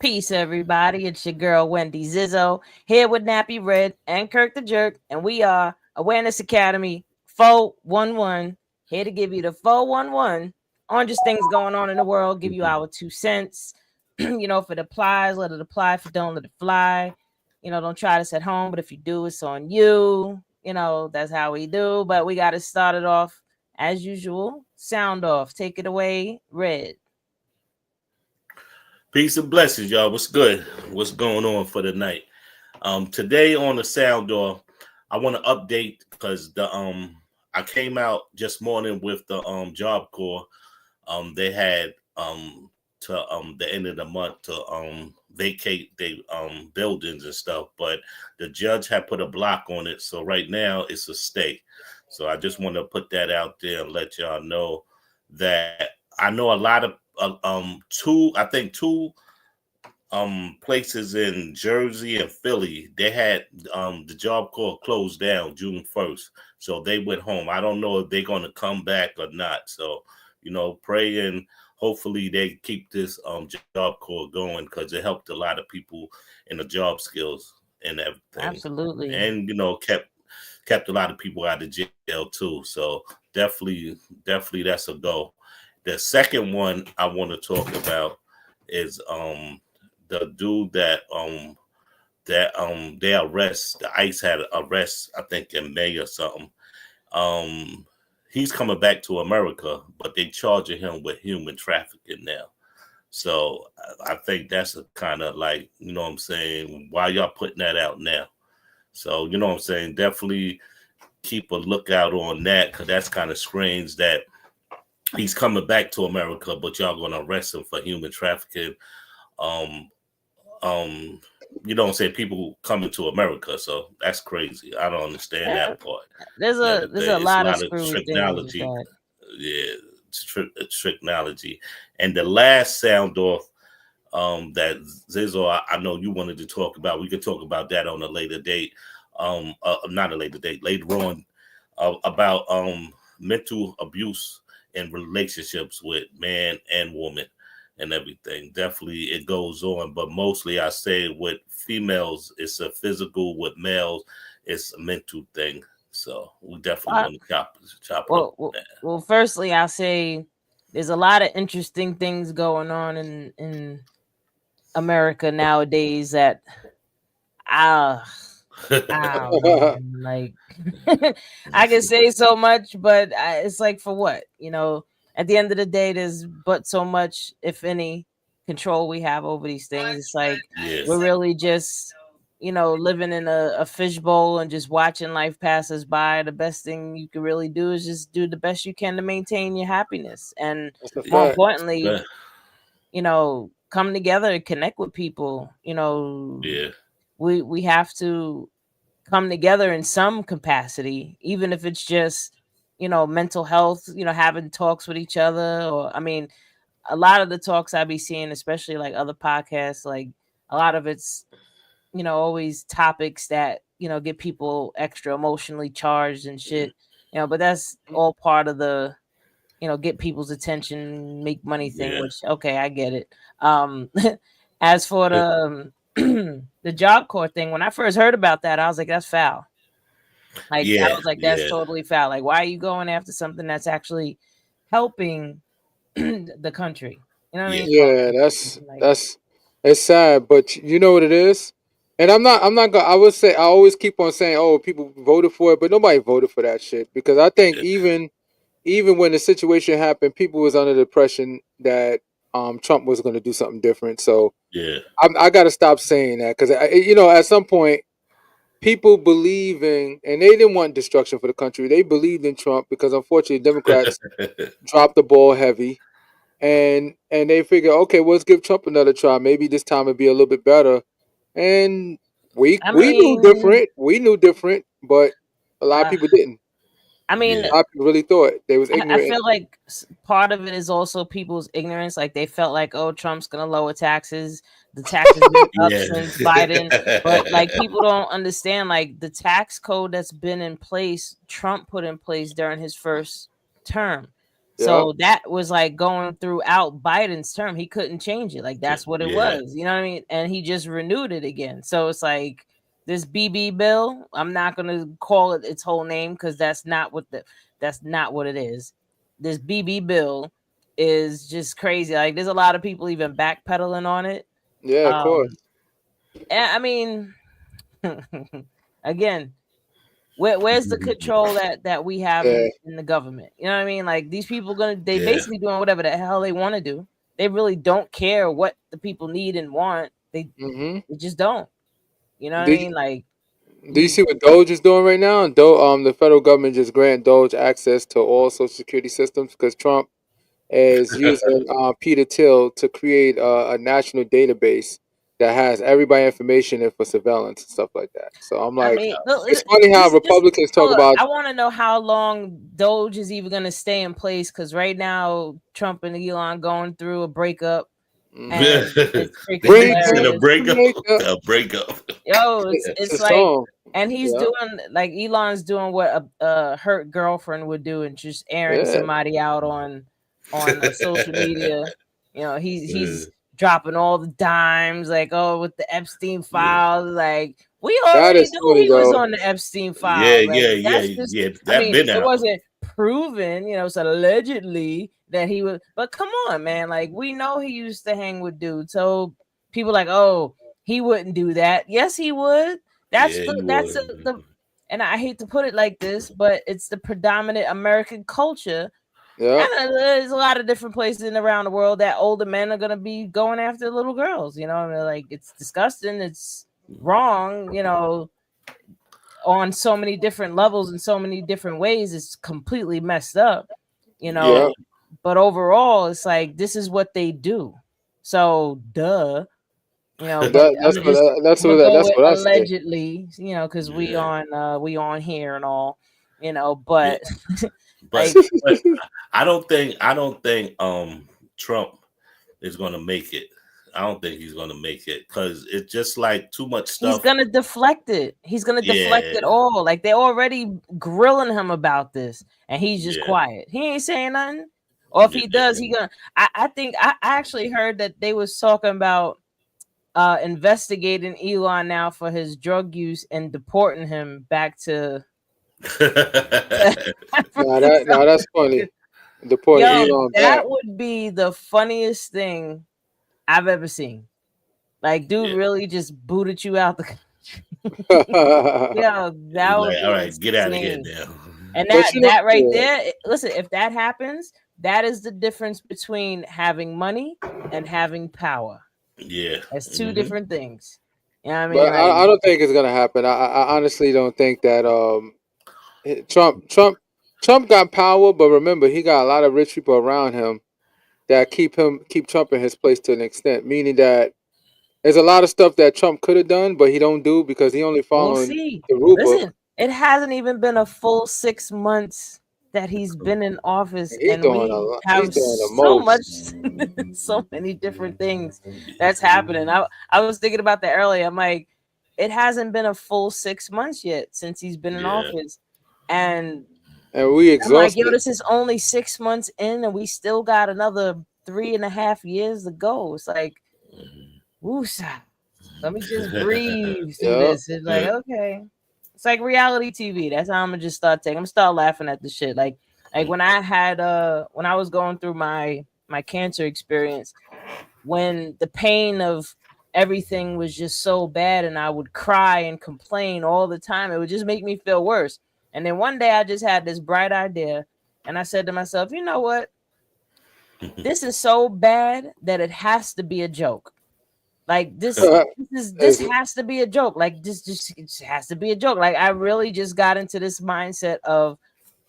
Peace, everybody. It's your girl, Wendy Zizzo, here with Nappy Red and Kirk the Jerk, and we are Awareness Academy 411, here to give you the 411 on just things going on in the world, give you our 2 cents. If it applies, let it apply. If it don't, let it fly. Don't try this at home, but if you do, it's on you. That's how we do. But we got to start it off as usual. Sound off. Take it away, Red. Peace and blessings, y'all. What's good? What's going on for the night? Today on the sound off, I want to update because I came out just morning with the Job Corps. They had to the end of the month to vacate their buildings and stuff, but the judge had put a block on it, so right now it's a stay. So I just want to put that out there and let y'all know that I know a lot of two places in Jersey and Philly, they had the Job Corps closed down June 1st. So they went home. I don't know if they're going to come back or not. So, pray and hopefully they keep this Job Corps going because it helped a lot of people in the job skills and everything. Absolutely. And, kept a lot of people out of jail too. So definitely that's a go. The second one I want to talk about is the dude that they arrest. The ICE had arrest, I think in May or something. He's coming back to America, but they charging him with human trafficking now. So I think that's a kind of like, what I'm saying, why y'all putting that out now? So, what I'm saying, definitely keep a lookout on that because that's kind of strange that he's coming back to America, but y'all gonna arrest him for human trafficking. Say people coming to America, so that's crazy. I don't understand that part. There's a lot of technology. Yeah, technology. And the last sound off that Zizzo, I know you wanted to talk about. We could talk about that on a later date. Not a later date, later on, about mental abuse in relationships with man and woman and everything. Definitely it goes on, but mostly I say with females it's a physical, with males it's a mental thing. So we definitely want to chop up. Well, firstly I'll say there's a lot of interesting things going on in America nowadays that like I can say so much, but it's like, for what? At the end of the day, there's but so much, if any, control we have over these things. It's like we're really just living in a fishbowl and just watching life pass us by. The best thing you can really do is just do the best you can to maintain your happiness, and more importantly, come together and connect with people. We have to come together in some capacity, even if it's just mental health, having talks with each other. Or a lot of the talks I be seeing, especially like other podcasts, like a lot of it's always topics that get people extra emotionally charged and shit, but that's all part of the get people's attention, make money thing, which okay, I get it. As for the the Job Corps thing, when I first heard about that, I was like, that's foul. I was like, that's totally foul. Like, why are you going after something that's actually helping the country? You know what I mean? Yeah, that's it's sad, but you know what it is. And I'm not gonna. I would say I always keep on saying, oh, people voted for it, but nobody voted for that shit because I think even when the situation happened, people was under the impression that Trump was going to do something different. So I got to stop saying that because at some point people believe in, and they didn't want destruction for the country. They believed in Trump because unfortunately Democrats dropped the ball heavy, and they figure, okay, well, let's give Trump another try. Maybe this time it'll be a little bit better. And We I knew mean, different. We knew different, but a lot of uh, people didn't. I mean, Yeah. A lot of people really thought they was I ignorant. feel like part of it is also people's ignorance. Like they felt like, oh, Trump's gonna lower taxes. The taxes been up Yeah. since Biden, but like people don't understand. Like the tax code that's been in place, Trump put in place during his first term. Yeah, So that was like going throughout Biden's term. He couldn't change it. Like that's what it Yeah. was. You know what I mean? And he just renewed it again. So it's like this BB bill. I'm not gonna call it its whole name because that's not what it is. This BB bill is just crazy. Like there's a lot of people even backpedaling on it. yeah, of course. And I mean, again, where's the control that we have Yeah. in the government? You know what I mean? Like these people they Yeah. basically doing whatever the hell they want to do. They really don't care what the people need and want. They just don't. You know what I Do mean? Like Do you see what Doge is doing right now? The federal government just grant Doge access to all Social Security systems because Trump is using Peter Thiel to create a national database that has everybody information in for surveillance and stuff like that. So I'm I like, mean, it's funny how Republicans talk about. I want to know how long Doge is even going to stay in place because right now Trump and Elon going through a breakup, and it's freaking hilarious. A breakup. Yo, it's a like, song. and he's Yeah. doing like Elon's doing what a hurt girlfriend would do, and just airing Yeah. somebody out on social media. You know, he's dropping all the dimes, like, oh, with the Epstein files, like we That already is knew funny, he was though. on the Epstein file. Yeah. I That mean, been it out. wasn't proven, you know, it's allegedly that he was, but come on, man, like we know he used to hang with dudes. So people like, oh, he wouldn't do that. Yes, he would. The and I hate to put it like this, but it's the predominant American culture. Yeah. And there's a lot of different places around the world that older men are gonna be going after little girls. You know, I mean, like it's disgusting, it's wrong. You know, on so many different levels in so many different ways, it's completely messed up. You know, Yeah. but overall, it's like this is what they do. So, duh. You know, but That's I'm gonna go with what I say. allegedly, you know, because we on here and all, you know, but but, like, but I don't think Trump is gonna make it. I don't think he's gonna make it because it's just like too much stuff. He's gonna deflect it. He's gonna deflect it all. Like they're already grilling him about this, and he's just quiet. He ain't saying nothing. Or if he does, he gonna. I think I actually heard that they was talking about investigating Elon now for his drug use and deporting him back to. No, that's funny. Deporting Elon back. That would be the funniest thing I've ever seen. Like, dude, really just booted you out the country. Yeah, that would be all right, get out of here now. And that right there, listen, if that happens, that is the difference between having money and having power. Yeah, it's two different things. You know what I mean? But I don't think it's gonna happen. I honestly don't think that Trump got power, but remember he got a lot of rich people around him that keep Trump in his place to an extent. Meaning that there's a lot of stuff that Trump could have done, but he don't do because he only following the rule book. Listen, it hasn't even been a full 6 months that he's been in office, and we have so much, so many different things that's happening. I was thinking about that earlier. I'm like, it hasn't been a full 6 months yet since he's been in office, and we exhausted. I'm like, yo, this is only 6 months in, and we still got another 3.5 years to go. It's like, woosah. Let me just breathe through this. It's like, okay. It's like reality TV. That's how I'm gonna just start taking. I'm gonna start laughing at the shit. Like when I had when I was going through my cancer experience, when the pain of everything was just so bad and I would cry and complain all the time, it would just make me feel worse. And then one day I just had this bright idea and I said to myself, you know what? This is so bad that it has to be a joke. Like this has to be a joke. Like this just has to be a joke. Like I really just got into this mindset of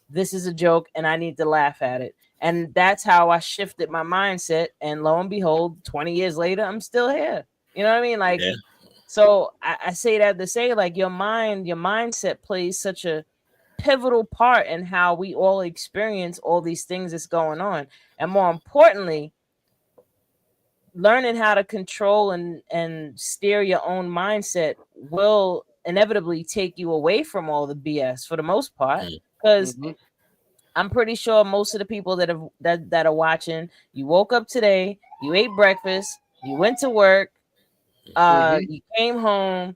this is a joke and I need to laugh at it. And that's how I shifted my mindset. And lo and behold, 20 years later, I'm still here. You know what I mean? Like So I say that to say, like, your mindset plays such a pivotal part in how we all experience all these things that's going on. And more importantly, learning how to control and steer your own mindset will inevitably take you away from all the BS for the most part. Mm. Because Mhm. I'm pretty sure most of the people that are watching, you woke up today, you ate breakfast, you went to work, Mhm. you came home,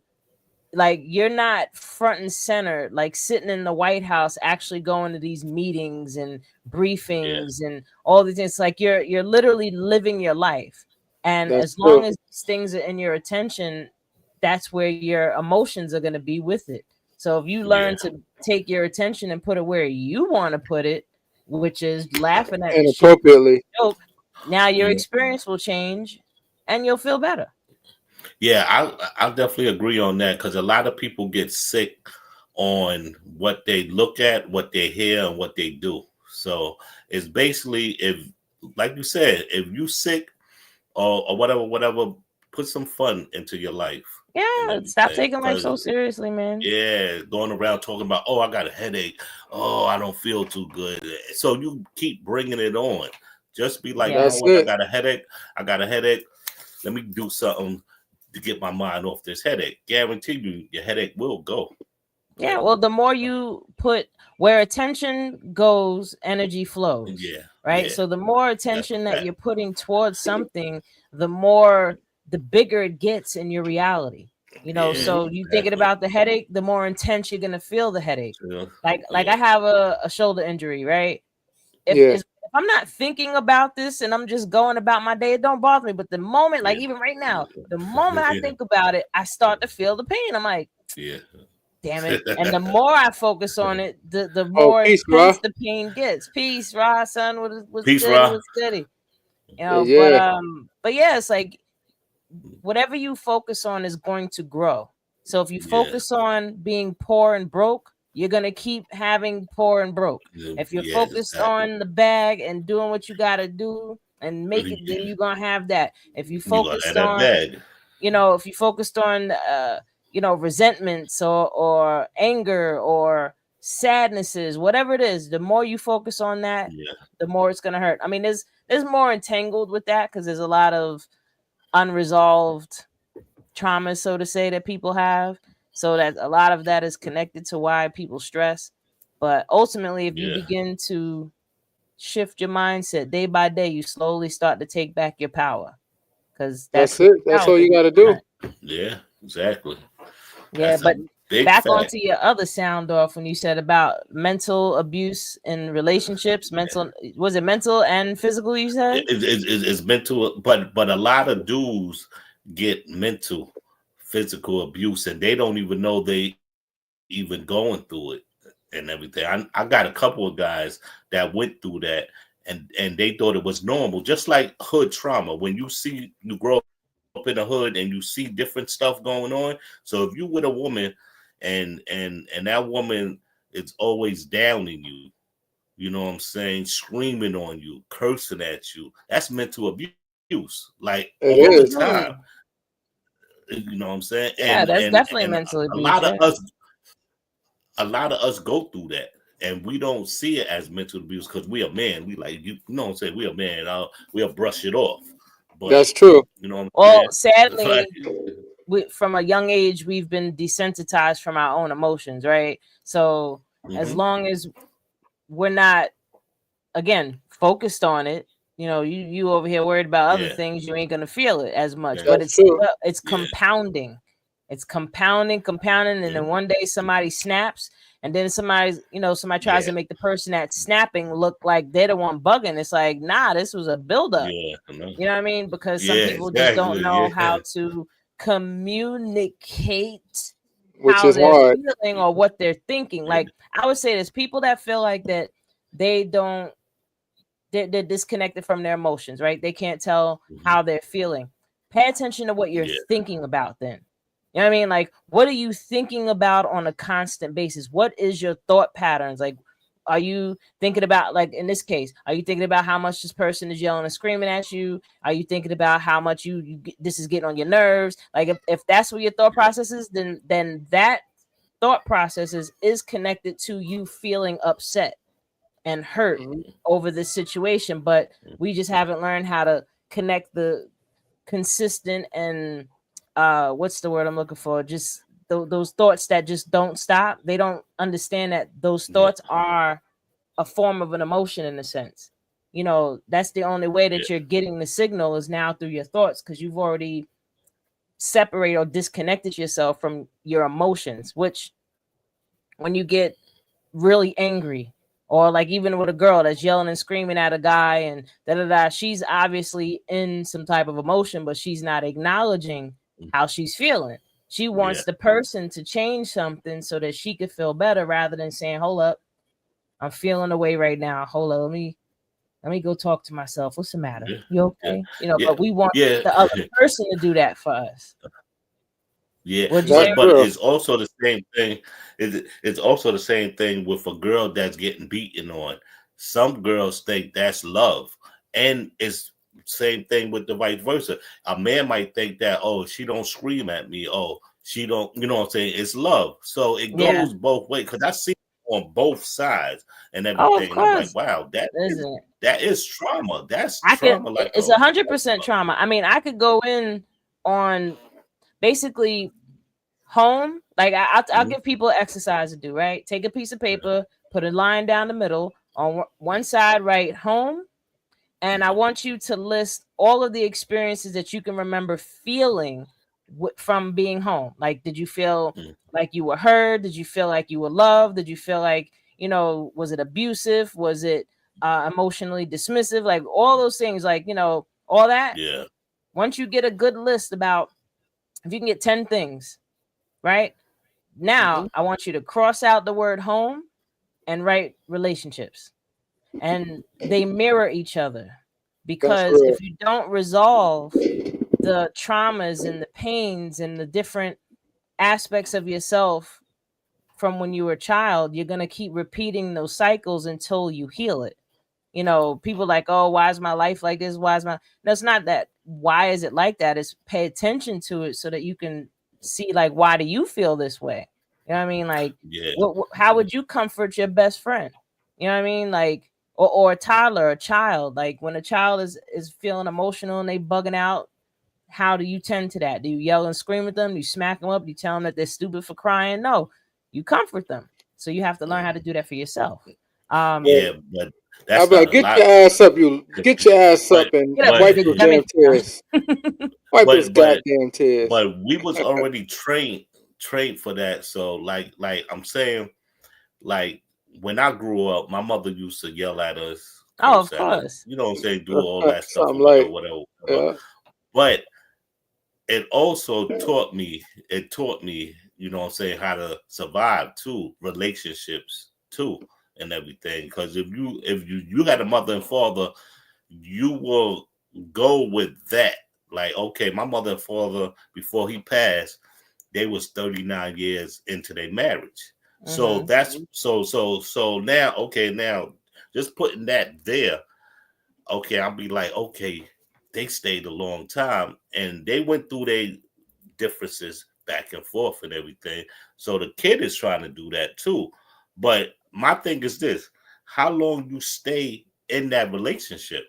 like you're not front and center, like sitting in the White House, actually going to these meetings and Yeah, briefings and all these things. Like you're literally living your life, and That's as long true. as these things are in your attention, that's where your emotions are going to be with it. So if you yeah, learn to take your attention and put it where you want to put it, which is laughing at And the shit appropriately. joke, now your mm. experience will change and you'll feel better. Yeah. I definitely agree on that because a lot of people get sick on what they look at, what they hear, and what they do. So it's basically, if, like you said, if you sick or whatever, put some fun into your life and Yeah, stop everything. taking life so Because seriously, man. yeah, going around talking about, oh, I got a headache. Oh, I don't feel too good. So you keep bringing it on. Just be like, you know Yeah. That's what? I it. got a headache. I got a headache. Let me do something to get my mind off this headache. Guarantee you, your headache will go. Yeah, well, the more you put where attention goes, energy flows, Yeah, right? yeah, So the more that's a attention that fact. you're putting towards something, the bigger it gets in your reality. Yeah, Mhm. So you thinking exactly. about the headache, the more intense you're gonna feel the headache. Yeah, Like yeah, I have a shoulder injury, right? Yeah. If I'm not thinking about this and I'm just going about my day, it don't bother me. But the moment, like yeah, even right now, the moment I think about it, I start to feel the pain. I'm like, yeah, damn yeah. it. And the more I focus on it, the Oh, more peace, bro. intense the pain gets. Peace, Ra, son. What's Peace, good? Ra. What's goody? Yeah. But yeah, it's like whatever you focus on is going to grow. So if you Yeah, focus on being poor and broke, you're gonna keep having poor and broke. yeah, If you're yeah, focused exactly. on the bag and doing what you gotta do and make it, then you're gonna have that. If you You gonna have focused that on, bag. if you focused on resentments or anger or sadnesses, whatever it is, the more you focus on that, Yeah, the more it's going to hurt. I mean, there's more entangled with that because there's a lot of unresolved trauma, so to say, that people have, so that a lot of that is connected to why people stress. But ultimately, if you yeah, begin to shift your mindset day by day, you slowly start to take back your power, because that's That's where it. your That's power all you is. gotta do. yeah, exactly. Yeah, That's a but big back fact. onto your other sound off when you said about mental abuse in relationships, was it mental and physical, you said? It's mental, but a lot of dudes get mental, physical abuse, and they don't even know they even going through it and everything. I got a couple of guys that went through that, and they thought it was normal, just like hood trauma. When you grow up in the hood and you see different stuff going on. So if you with a woman and that woman is always downing you, you know what I'm saying, screaming on you, cursing at you, that's mental abuse, like It all the is. time. Absolutely. You know what I'm saying? Yeah, that's definitely And mental a abuse. lot of Yeah. us a lot of us go through that, and we don't see it as mental abuse because we are men. We like, you know what I'm saying, we are men. We'll brush it off. But That's true. you know what I'm Well, saying? It's like, sadly, from a young age, we've been desensitized from our own emotions, right? So as mhm, long as we're not, again, focused on it, you over here worried about other yeah, things, you ain't gonna feel it as much. yeah, But That's true. it's yeah, compounding. It's compounding, and yeah, then one day somebody snaps, and then somebody tries yeah, to make the person that's snapping look like they're the one bugging. It's like, nah, this was a buildup. yeah, I know. You know what I mean? Because some Yeah, people just don't know exactly. Yeah, how to communicate Which how is they're hard. feeling or what they're thinking. yeah, Like I would say, there's people that feel like that they don't they're disconnected from their emotions, right? They can't tell mhm, how they're feeling. Pay attention to what you're yeah, thinking about then. You know what I mean? Like, what are you thinking about on a constant basis? What is your thought patterns? Like, Are you thinking about, like in this case, are you thinking about how much this person is yelling and screaming at you? Are you thinking about how much this is getting on your nerves? Like if that's what your thought process is, then that thought process is connected to you feeling upset and hurt over this situation. But we just haven't learned how to connect the consistent and what's the word I'm looking for? Just those thoughts that just don't stop. They don't understand that those thoughts are a form of an emotion in a sense. You know, that's the only way that you're getting the signal is now through your thoughts, because you've already separated or disconnected yourself from your emotions, which when you get really angry, or like even with a girl that's yelling and screaming at a guy and she's obviously in some type of emotion, but she's not acknowledging how she's feeling. She wants the person to change something so that she could feel better, rather than saying, hold up, I'm feeling away right now. Hold up, let me go talk to myself. What's the matter? You okay? You know, but we want the other person to do that for us. Yeah, but it's also the same thing. It's also the same thing with a girl that's getting beaten on. Some girls think that's love, and it's same thing with the vice versa. A man might think that, oh, she don't scream at me. Oh, she don't, you know what I'm saying? It's love. So it goes both ways, because I see on both sides and everything. And I'm like, wow, that is trauma. That's trauma. It's 100% trauma. I mean, I could go in on basically home. Like I'll give people an exercise to do, right? Take a piece of paper, put a line down the middle. On one side, write home. And I want you to list all of the experiences that you can remember feeling from being home. Like, did you feel like you were heard? Did you feel like you were loved? Did you feel like, you know, was it abusive? Was it emotionally dismissive? Like all those things, like, you know, all that. Yeah. Once you get a good list about, if you can get 10 things, right? Now I want you to cross out the word home and write relationships. And they mirror each other, because if you don't resolve the traumas and the pains and the different aspects of yourself from when you were a child, you're going to keep repeating those cycles until you heal it. You know, people like, oh, why is my life like this? Why is my, no, it's not that. Why is it like that? It's pay attention to it so that you can see, like, why do you feel this way? You know what I mean? Like, how would you comfort your best friend? You know what I mean? Like, or a toddler, a child. Like when a child is feeling emotional and they bugging out, how do you tend to that? Do you yell and scream at them? Do you smack them up? Do you tell them that they're stupid for crying? No, you comfort them. So you have to learn how to do that for yourself. But I'm like, get your ass up, get your ass up and wipe those damn tears. Wipe those goddamn tears. But we was already trained for that. So like I'm saying, like when I grew up, my mother used to yell at us. Oh, of course. You know what I'm saying? Do all that stuff or whatever. Yeah. But it also taught me, you know what I'm saying, how to survive too, relationships too, and everything. Because if you got a mother and father, you will go with that. Like, okay, my mother and father, before he passed, they was 39 years into their marriage. So that's so now, okay, now just putting that there, okay, I'll be like, okay, they stayed a long time and they went through their differences back and forth and everything. So the kid is trying to do that too. But my thing is this: how long you stay in that relationship,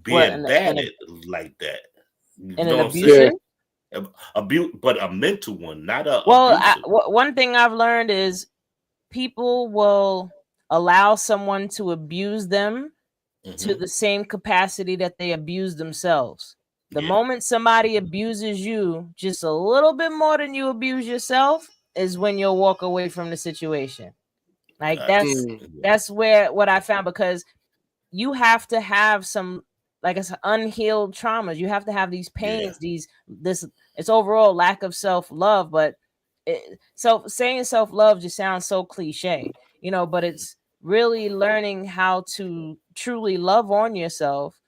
being bad at like that? You know what I'm saying? But a mental one, not a. One thing I've learned is people will allow someone to abuse them to the same capacity that they abuse themselves. The moment somebody abuses you just a little bit more than you abuse yourself is when you'll walk away from the situation. Like that's what I found, because you have to have some, like, it's unhealed traumas. You have to have these pains, it's overall lack of self-love. But saying self-love just sounds so cliche, you know, but it's really learning how to truly love on yourself.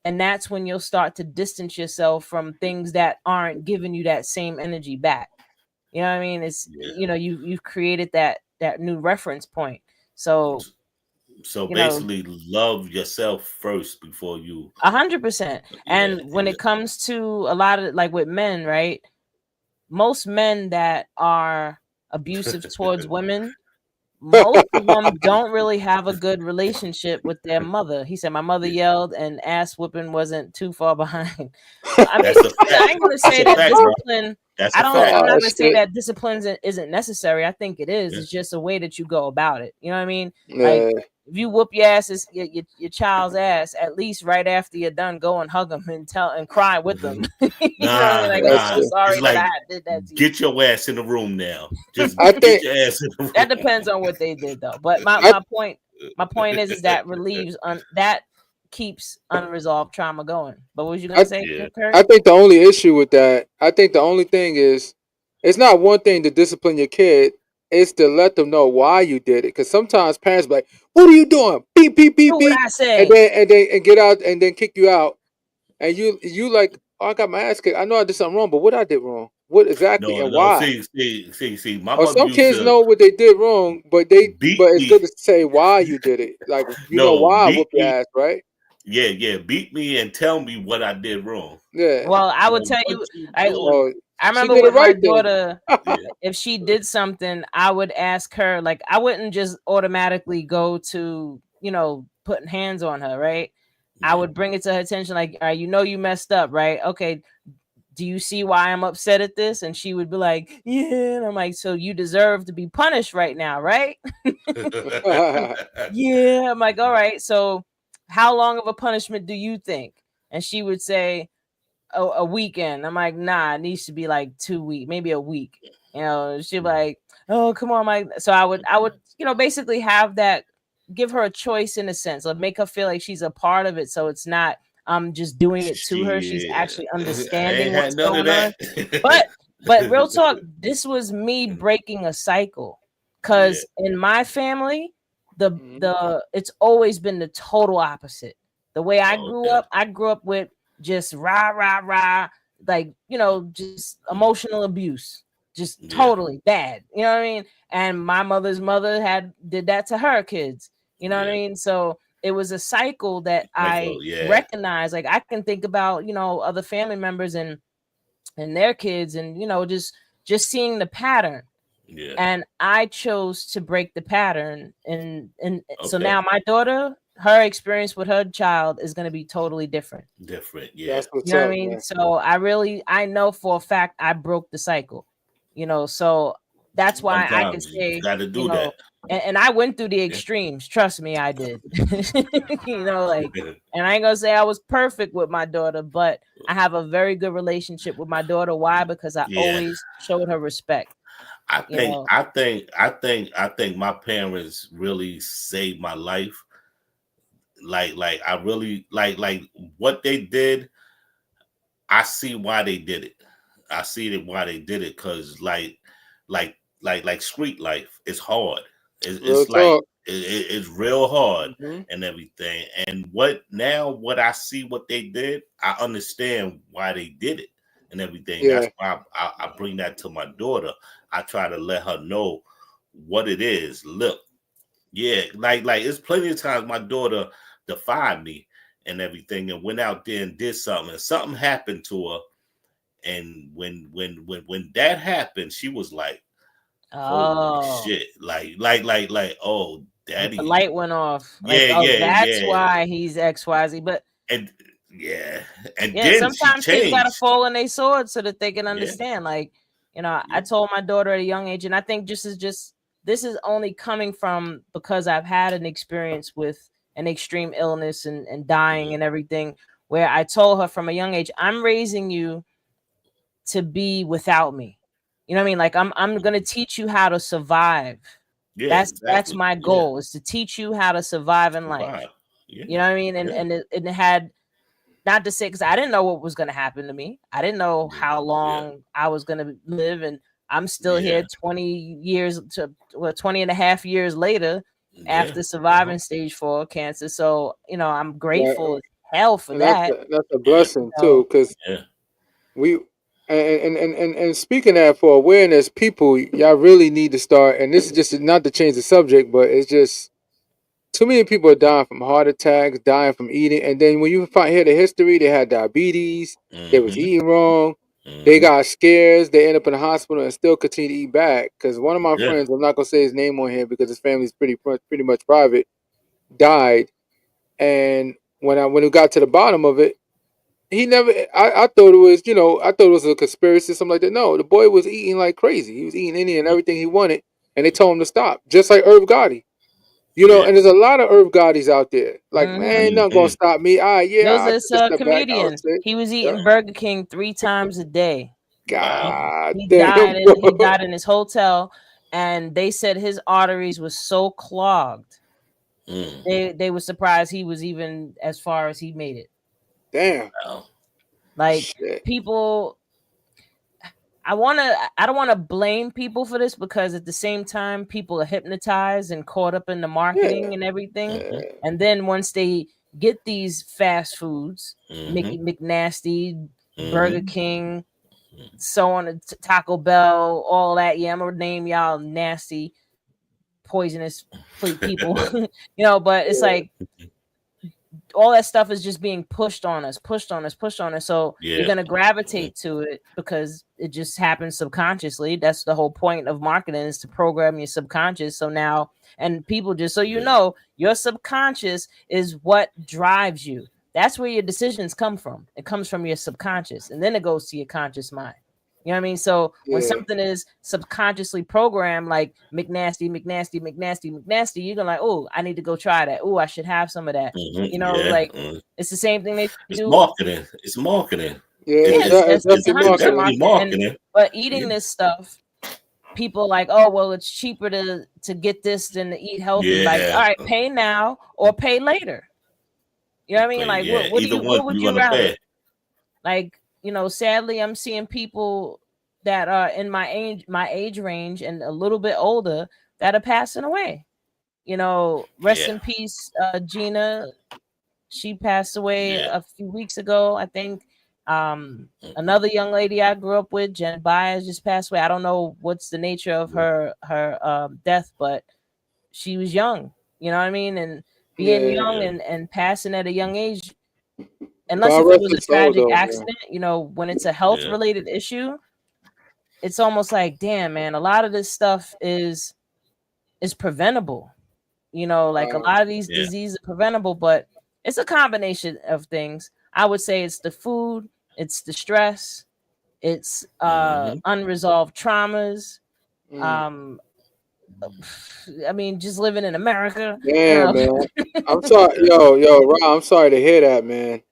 And that's when you'll start to distance yourself from things that aren't giving you that same energy back. You know what I mean? It's, you know, you've created that new reference point. So So you know, basically, love yourself first before you. 100%. And when it comes to a lot of like with men, right? Most men that are abusive towards women, most of them don't really have a good relationship with their mother. He said my mother yelled and ass whooping wasn't too far behind. So I mean, That's a fact. I ain't gonna say That's a that fact, bro. discipline. That's I a don't. fact. I'm not Oh, gonna say shit. that discipline isn't necessary. I think it is. Yeah. It's just a way that you go about it. You know what I mean? Like Yeah. if you whoop your ass, your child's ass, at least right after you're done, go and hug them and tell and cry with them. You know what I mean? Like, I'm That's so it. sorry It's that like, I did that to you. get your ass in the room now. Just I get think your ass in the room. That depends on what they did, though. But I my point is that relieves that keeps unresolved trauma going. But what was you gonna I say, Yeah. Kurt? I think the only issue with that, I think the only thing is, it's not one thing to discipline your kid. It's to let them know why you did it. Because sometimes parents be like, "What are you doing? Beep beep beep Do what beep," I and say. then get out and then kick you out. And you like, "Oh, I got my ass kicked. I know I did something wrong, but what I did wrong? What exactly and No. why?" See. My Or mother some used kids to know what they did wrong, but beat it's good me. to say why you did it. Like you know No, why I beat whoop your me. ass, right? Yeah. Beat me and tell me what I did wrong. Yeah. Well, I would Like, tell what you, you I doing? Oh, I she remember did it with my right then. daughter, Yeah. if she did something, I would ask her. Like, I wouldn't just automatically go to putting hands on her, right? I would bring it to her attention, like, all right, you messed up, right? Okay, do you see why I'm upset at this? And she would be like, yeah. And I'm like, so you deserve to be punished right now, right? Yeah. I'm like, all right. So how long of a punishment do you think? And she would say, a weekend. I'm like, nah, it needs to be like 2 weeks, maybe a week. She'd be like, oh, come on, Mike. So I would, basically have that, give her a choice in a sense, like make her feel like she's a part of it. So it's not just doing it to her. She's Shit. actually I understanding ain't what's had none of going on. that. But real talk, this was me breaking a cycle. Cause in my family, it's always been the total opposite. The way I grew up with just rah rah rah, like just emotional abuse, just totally bad. You know what I mean? And my mother's mother did that to her kids. You know what I mean? So it was a cycle that I recognized. Like I can think about other family members and their kids, and just seeing the pattern. Yeah. And I chose to break the pattern, and so now my daughter, her experience with her child is going to be totally different. Yeah. That's what's You know what I up, mean? man. So I know for a fact I broke the cycle. So that's why I can Sometimes you say, got to do that. and I went through the extremes. Trust me, I did. Like, and I ain't gonna say I was perfect with my daughter, but I have a very good relationship with my daughter. Why? Because I always showed her respect. I think my parents really saved my life. Like I really like what they did. I see why they did it. I see why they did it, because like street life is hard. It's like it's real hard and everything. And what I see what they did, I understand why they did it and everything. Yeah. That's why I bring that to my daughter. I try to let her know what it is. Look, like it's plenty of times my daughter defied me and everything and went out there and did something, and something happened to her. And when that happened, she was like, holy shit. Like, oh, daddy. The light went off. That's why he's XYZ. But and then sometimes she kids gotta changed. fall on their sword so that they can understand. Like, I told my daughter at a young age, and I think this is only coming from because I've had an experience with an extreme illness and dying and everything, where I told her from a young age, I'm raising you to be without me. You know what I mean? Like I'm gonna teach you how to survive. That's my goal, is to teach you how to survive in life. You know what I mean? And it had, not to say, because I didn't know what was going to happen to me. I didn't know how long I was going to live. And I'm still here 20 and a half years later after surviving stage 4 cancer. So, I'm grateful as hell for And that. that's a blessing too, because And speaking of that, for awareness, people, y'all really need to start. And this is just not to change the subject, but it's just too many people are dying from heart attacks, dying from eating. And then when you hear the history, they had diabetes, they was Mm-hmm. eating wrong, they got scares, they end up in the hospital and still continue to eat bad. Because one of my Yeah. friends, I'm not gonna say his name on here because his family's pretty much private, died. And when we got to the bottom of it, he never. I thought it was, I thought it was a conspiracy, something like that. No, the boy was eating like crazy. He was eating any and everything he wanted, and they told him to stop, just like Irv Gotti. Yeah. And there's a lot of Irv Gottis out there. Like, man, ain't nothing gonna Mm-hmm. stop me. There was I this took a step back. I was comedian. sick. He was Yeah. eating Burger King 3 times a day. Wow. God He damn, he bro. died in his hotel, and they said his arteries was so clogged. Mm. They were surprised he was even as far as he made it. Damn. Wow. Like Shit. people, I don't want to blame people for this, because at the same time people are hypnotized and caught up in the Yeah. marketing and everything. And then once they get these fast foods, Mickey McNasty, Burger King, so on, Taco Bell, all that. Yeah, I'm gonna name y'all nasty, poisonous people, but it's Yeah. like all that stuff is just being pushed on us. So you're Yeah. gonna gravitate to it because it just happens subconsciously. That's the whole point of marketing, is to program your subconscious. So now, and people, just so you know, your subconscious is what drives you. That's where your decisions come from. It comes from your subconscious, and then it goes to your conscious mind. You know what I mean? So when Yeah. something is subconsciously programmed, like McNasty, you're gonna like, oh, I need to go try that. Oh, I should have some of that. Yeah. Like it's the same thing they It's do. marketing. It's marketing. Yeah. It's It's definitely 100% marketing. marketing. But eating this stuff, people like, oh, well, it's cheaper to get this than to eat healthy. Like, all right, pay now or pay later. You know what I mean? Like, what Either one what would you're you gonna rather? pay. Like, sadly, I'm seeing people that are in my age range and a little bit older that are passing away. Rest in peace, Gina. She passed away a few weeks ago, I think. Another young lady I grew up with, Jen Byers, just passed away. I don't know what's the nature of her death, but she was young. You know what I mean? And being young and passing at a young age, unless God if it rest was a his soul, tragic though, man. accident, when it's a health related issue, it's almost like, damn, man, a lot of this stuff is preventable. Like a lot of these diseases are preventable, but it's a combination of things. I would say it's the food, it's the stress, it's unresolved traumas. I mean, just living in America. Damn, man. I'm sorry, yo, Ron, I'm sorry to hear that, man.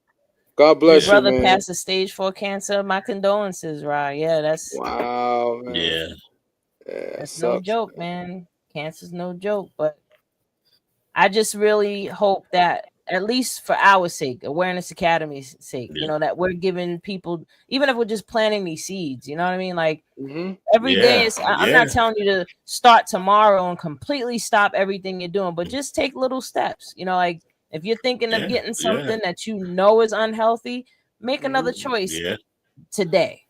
God bless Your you, brother man. passed a stage 4 cancer. My condolences, Rod. Yeah, that's wow, man. Yeah. That's no joke, man. Cancer's no joke, but I just really hope that, at least for our sake, Awareness Academy's sake, that we're giving people, even if we're just planting these seeds, you know what I mean? Like every day is, I'm not telling you to start tomorrow and completely stop everything you're doing, but just take little steps. Like if you're thinking of getting something that is unhealthy, make another choice today.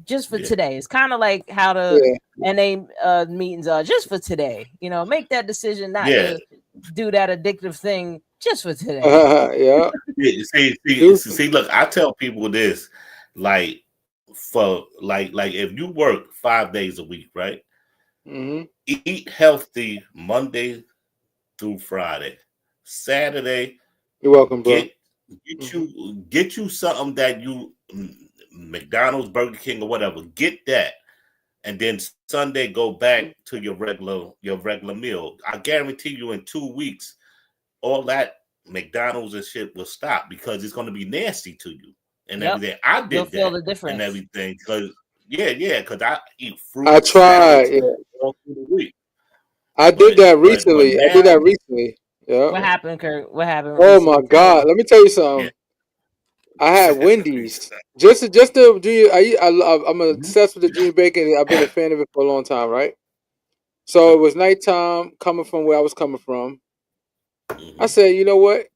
Just for today. It's kind of like how the NA meetings are, just for today. Make that decision not to do that addictive thing just for today. See, look, I tell people this, like, for like if you work 5 days a week, right? Eat healthy Monday through Friday. Saturday, you're welcome, bro. Get you something that you, McDonald's, Burger King, or whatever. Get that, and then Sunday go back to your regular meal. I guarantee you, in 2 weeks, all that McDonald's and shit will stop, because it's going to be nasty to you and everything. I did You'll that feel the difference and everything, because because I eat fruit. I tried all through the week. I did that recently. Yeah. What happened, Kurt? What happened? Oh my God! Let me tell you something. I had Wendy's just to do you. I'm obsessed with the junior bacon. I've been a fan of it for a long time, right? So it was nighttime, coming from where I was coming from. I said, you know what?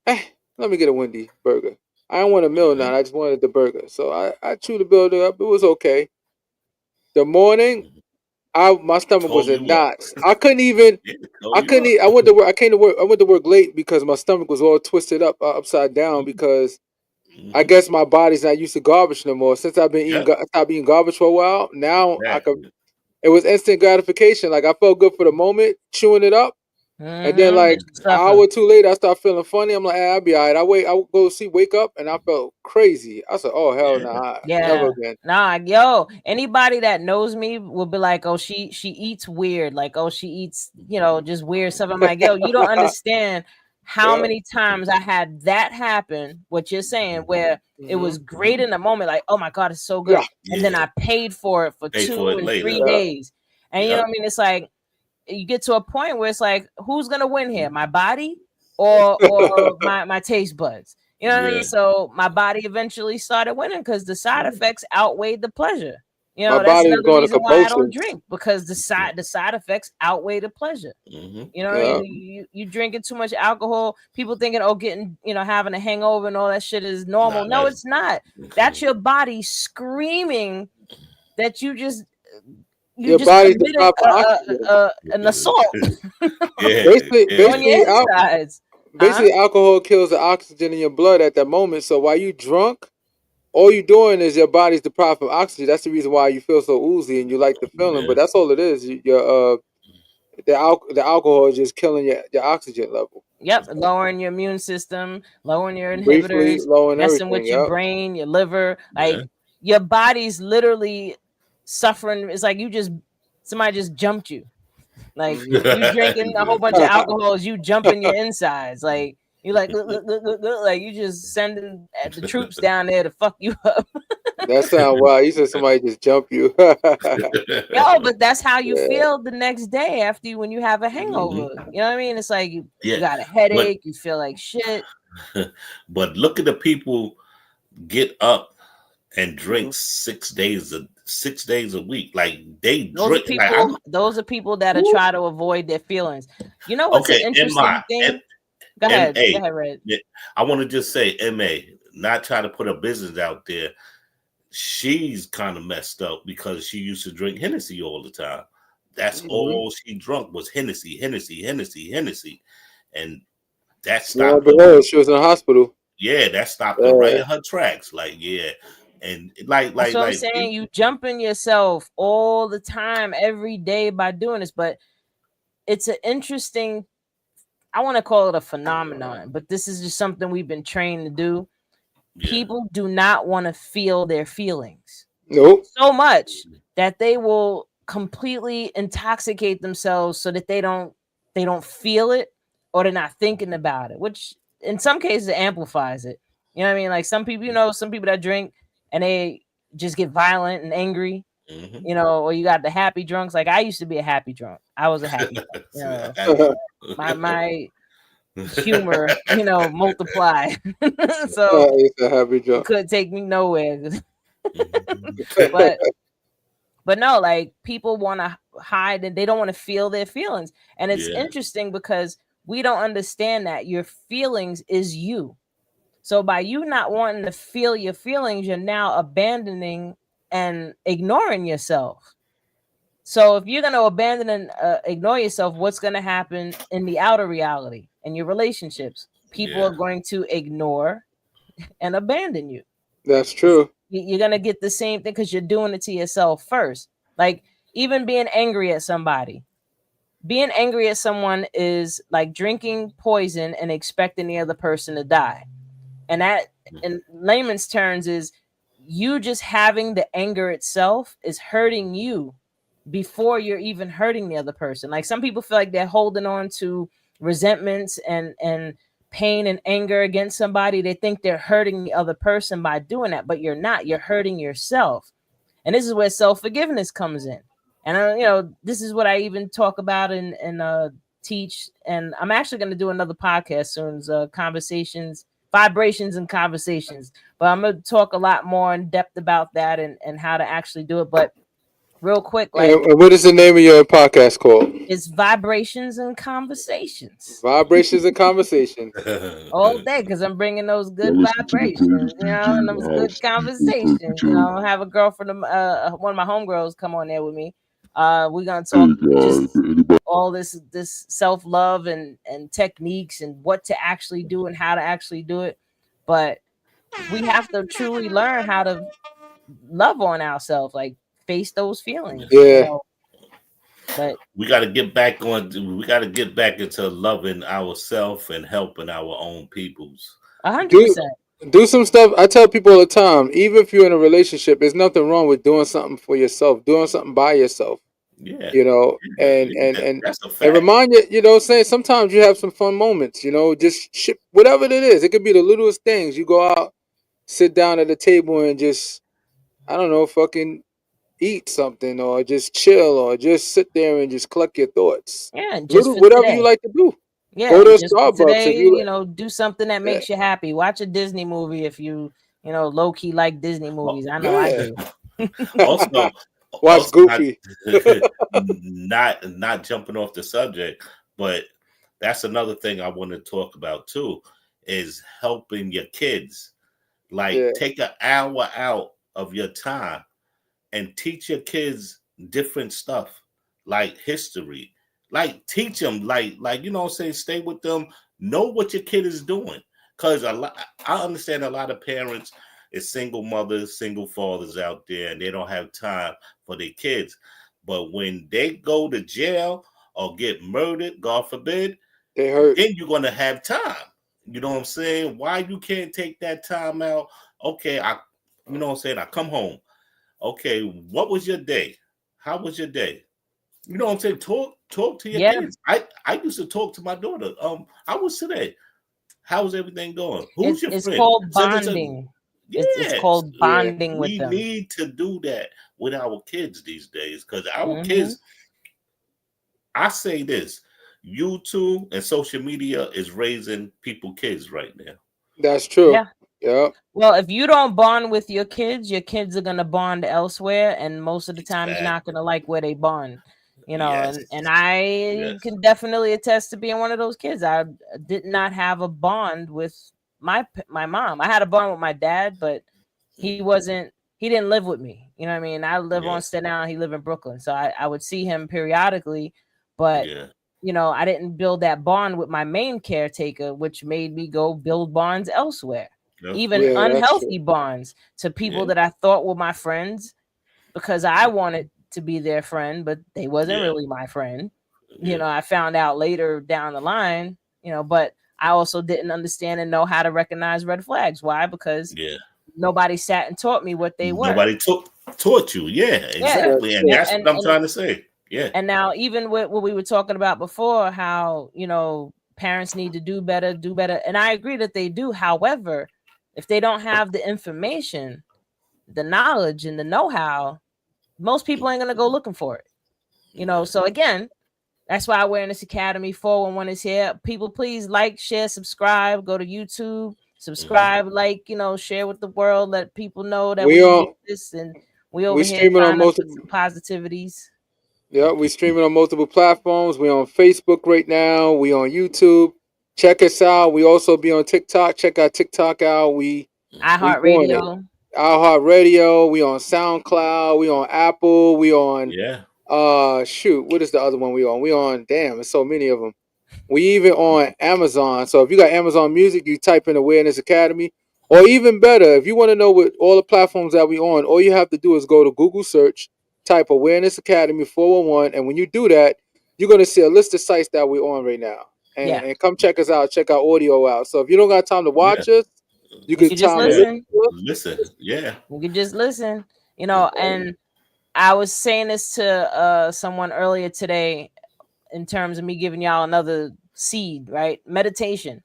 Let me get a Wendy's burger. I didn't want a meal now. I just wanted the burger. So I chewed the burger up. It was okay. The morning, my stomach was Tore in you up. knots. I couldn't even. Yeah, I tore you couldn't. up. I went to work. I came to work. I went to work late because my stomach was all twisted up, upside down. Because I guess my body's not used to garbage no more. Since I've been eating, stopped eating garbage for a while. Now I could. Exactly. It was instant gratification. Like I felt good for the moment, chewing it up. And then like an hour or two later, I start feeling funny. I'm like, I'll be all right. I would go wake up, and I felt crazy. I said, oh hell nah, never again. Nah, yo, anybody that knows me will be like, oh, she eats weird, like, oh, she eats, just weird stuff. I'm like, yo, you don't understand how many times I had that happen, what you're saying, where it was great in the moment, like, oh my God, it's so good. And then I paid for it for 2 and 3 days. And you know what I mean? It's like you get to a point where it's like, who's gonna win here? My body or my taste buds? You know what I mean? So my body eventually started winning because the side effects outweighed the pleasure. That's another reason why I don't drink, because the side effects outweigh the pleasure. You know what I mean? You drinking too much alcohol, people thinking, oh, getting, having a hangover and all that shit is normal. No, it's not. That's your body screaming that you just committed an assault on your insides. Basically, alcohol kills the oxygen in your blood at that moment. So while you drunk, all you're doing is your body's deprived of oxygen. That's the reason why you feel so oozy and you like the feeling. But that's all it is. The alcohol is just killing your oxygen level. Yep, lowering your immune system, lowering your inhibitors, messing with your brain, your liver. Like your body's literally suffering. It's like somebody just jumped you. Like you drinking a whole bunch of alcohols, you jumping your insides. Like you like you just sending the troops down there to fuck you up. That sounds wild. You said somebody just jump you. Yo, but that's how you feel the next day after when you have a hangover. You know what I mean? It's like you got a headache, you feel like shit. But look at the people get up and drink 6 days a week. Like they drink. Those are people that are trying to avoid their feelings. You know what's an interesting thing? Go ahead, Red. I want to just say, MA, not try to put a business out there. She's kind of messed up because she used to drink Hennessy all the time. That's all she drunk was Hennessy. And that stopped her. She was in the hospital. Yeah, that stopped her right in her tracks. Like, and like I'm saying, you jumping yourself all the time, every day by doing this. But it's an interesting, I want to call it a phenomenon, but this is just something we've been trained to do. People do not want to feel their feelings so much that they will completely intoxicate themselves so that they don't feel it, or they're not thinking about it, which in some cases amplifies it. You know what I mean? Like some people, some people that drink and they just get violent and angry, or you got the happy drunks. Like I used to be a happy drunk. I was a happy drunk. My humor, multiply. So you couldn't take me nowhere. but no, like people want to hide and they don't want to feel their feelings. And it's interesting because we don't understand that your feelings is you. So by you not wanting to feel your feelings, you're now abandoning and ignoring yourself. So if you're going to abandon and ignore yourself, what's going to happen in the outer reality and your relationships? People are going to ignore and abandon you. That's true. You're going to get the same thing because you're doing it to yourself first. Like even being angry at somebody. Being angry at someone is like drinking poison and expecting the other person to die. And that, in layman's terms, is you just having the anger itself is hurting you before you're even hurting the other person. Like some people feel like they're holding on to resentments and pain and anger against somebody. They think they're hurting the other person by doing that, but you're not. You're hurting yourself. And this is where self-forgiveness comes in. And this is what I even talk about and teach. And I'm actually going to do another podcast soon, conversations, vibrations and conversations. But I'm going to talk a lot more in depth about that and how to actually do it. But real quick, like And what is the name of your podcast called? it's vibrations and conversations Vibrations and Conversations. all day because I'm bringing those good I listen to the vibrations, greatest you know, DJ in and the those good house, DJ conversations. You Purple know, have a girlfriend, one of my homegirls come on there with me. We're gonna Hey talk guys, just anybody? all this self love and techniques and what to actually do and how to actually do it. But we have to truly learn how to love on ourselves, like face those feelings, you Yeah. know. But we got to get back on. We got to get back into loving ourselves and helping our own peoples. 100%. Do some stuff. I tell people all the time, even if you're in a relationship, there's nothing wrong with doing something for yourself, doing something by yourself. Yeah, You know, and yeah, and and that's a and fact. remind you, you know, saying sometimes you have some fun moments. You know, just shit, whatever it is. It could be the littlest things. You go out, sit down at a table, and just I don't know, fucking eat something, or just chill, or just sit there and just collect your thoughts. Yeah, just Little for whatever you today. like to do. Yeah, Go to and a just for Starbucks if today, you you know, do something that yeah, makes you happy. Watch a Disney movie if you know, low key like Disney Well, movies. I know I yeah. do. also, Watch not, Goofy. not jumping off the subject, but that's another thing I want to talk about too, is helping your kids. Like Yeah. take an hour out of your time and teach your kids different stuff, like history. Like teach them, like you know what I'm saying, stay with them, know what your kid is doing. Cause I understand a lot of parents is single mothers, single fathers out there, and they don't have time for their kids. But when they go to jail or get murdered, God forbid, They hurt. then you're gonna have time. You know what I'm saying? Why you can't take that time out? Okay, you know what I'm saying? I come home. Okay, what was your day? How was your day? You know what I'm saying? Talk to your Yeah, kids. I used to talk to my daughter. How was today? How's everything going? Who's your it's friend? called Such and such. bonding. It's Yes, called Yeah. bonding with we them. need to do that with our kids these days because our Hmm. kids. I say this: YouTube and social media is raising people kids right now. That's true. Yeah. Yeah. Well, if you don't bond with your kids are gonna bond elsewhere, and most of the time you're not Exactly. gonna like where they bond. You know, Yes. and I Yes. can definitely attest to being one of those kids. I did not have a bond with my mom. I had a bond with my dad, but he didn't live with me. You know what I mean? I live Yeah. on Staten Island, he live in Brooklyn. So I would see him periodically, but Yeah. you know, I didn't build that bond with my main caretaker, which made me go build bonds elsewhere, That's even right. Yeah, that's true. unhealthy bonds to people Yeah. that I thought were my friends because I wanted to be their friend, but they wasn't Yeah. really my friend. You Yeah. know, I found out later down the line, you know, but I also didn't understand and know how to recognize red flags. Why? Because Yeah. nobody sat and taught me what they were. Nobody taught you. Yeah, Yeah. That's exactly. And true. that's what I'm trying to say. Yeah. And now, even with what we were talking about before, how, you know, parents need to do better. And I agree that they do. However, if they don't have the information, the knowledge, and the know how, most people ain't going to go looking for it. You know, so again, that's why Awareness Academy 411 is here. People, please like, share, subscribe, go to YouTube, subscribe, like, you know, share with the world, let people know that We we need on this. And we we over here streaming on trying to put multiple some positivities. yeah, we streaming on multiple platforms. We on Facebook right now. We on YouTube. Check us out. We also be on TikTok. Check our TikTok out. We doing it. iHeartRadio. iHeartRadio. We on SoundCloud. We on Apple. We on Yeah. shoot, what is the other one we on? We on damn, there's so many of them. We even on Amazon. So if you got Amazon Music, you type in Awareness Academy. Or even better, if you want to know what all the platforms that we on, all you have to do is go to Google search, type Awareness Academy 411, and when you do that, you're gonna see a list of sites that we're on right now. Yeah. And come check us out, check our audio out. So if you don't got time to Yeah. watch us, you You can can just time to Yeah. listen listen. to us. Listen. Yeah. You can just listen. You know, and I was saying this to someone earlier today in terms of me giving y'all another seed, right? Meditation.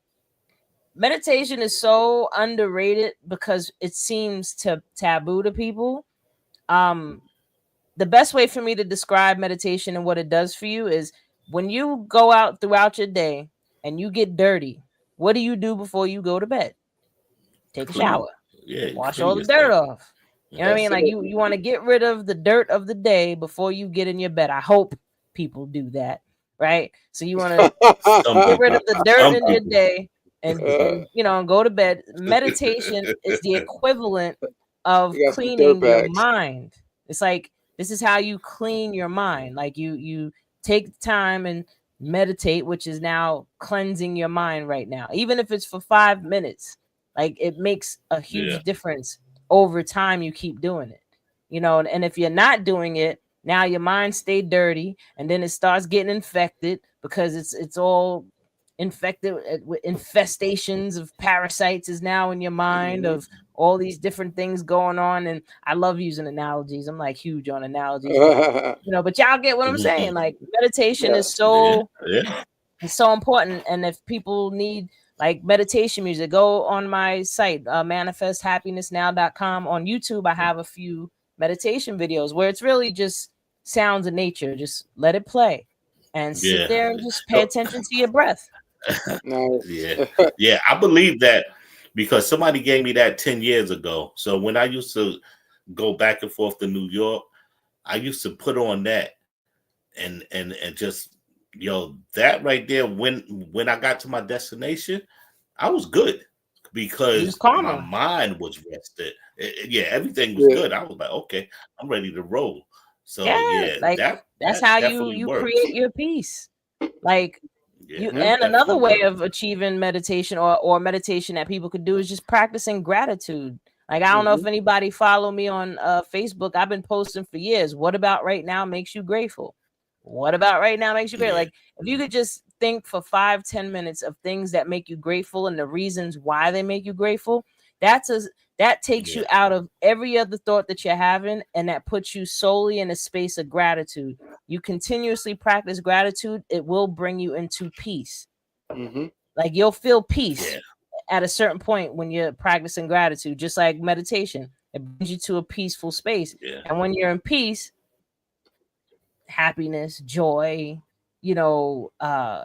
Meditation is so underrated because it seems taboo to people. Um, the best way for me to describe meditation and what it does for you is when you go out throughout your day and you get dirty, what do you do before you go to bed? Take a Clean. shower, Yeah. wash Clean all the dirt yourself. off. You know what I mean? Like you want to get rid of the dirt of the day before you get in your bed. I hope people do that, right? So you want to get rid of the dirt in your day and go to bed. Meditation is the equivalent of cleaning your mind. It's like this is how you clean your mind. Like you take time and meditate, which is now cleansing your mind right now. Even if it's for 5 minutes, like it makes a huge difference over time. You keep doing it, and if you're not doing it, now your mind stay dirty, and then it starts getting infected because it's all infected with infestations of parasites is now in your mind of all these different things going on. And I love using analogies. I'm like huge on analogies, but y'all get what I'm saying. Like meditation is so it's so important. And if people need like meditation music, go on my site, manifesthappinessnow.com. On YouTube, I have a few meditation videos where it's really just sounds of nature. Just let it play and sit there and just pay attention to your breath. Yeah, I believe that because somebody gave me that 10 years ago. So when I used to go back and forth to New York, I used to put on that and just that right there. When I got to my destination, I was good because my mind was rested. Everything was good. I was like, okay, I'm ready to roll. So that's how you create your peace. Like and another way of achieving meditation or meditation that people could do is just practicing gratitude. Like I don't know if anybody follow me on Facebook. I've been posting for years. What about right now makes you grateful? What about right now makes you grateful? Like if you could just think for 5-10 minutes of things that make you grateful and the reasons why they make you grateful, that takes you out of every other thought that you're having, and that puts you solely in a space of gratitude. You continuously practice gratitude, it will bring you into peace. Like you'll feel peace at a certain point when you're practicing gratitude, just like meditation. It brings you to a peaceful space. And when you're in peace, happiness, joy,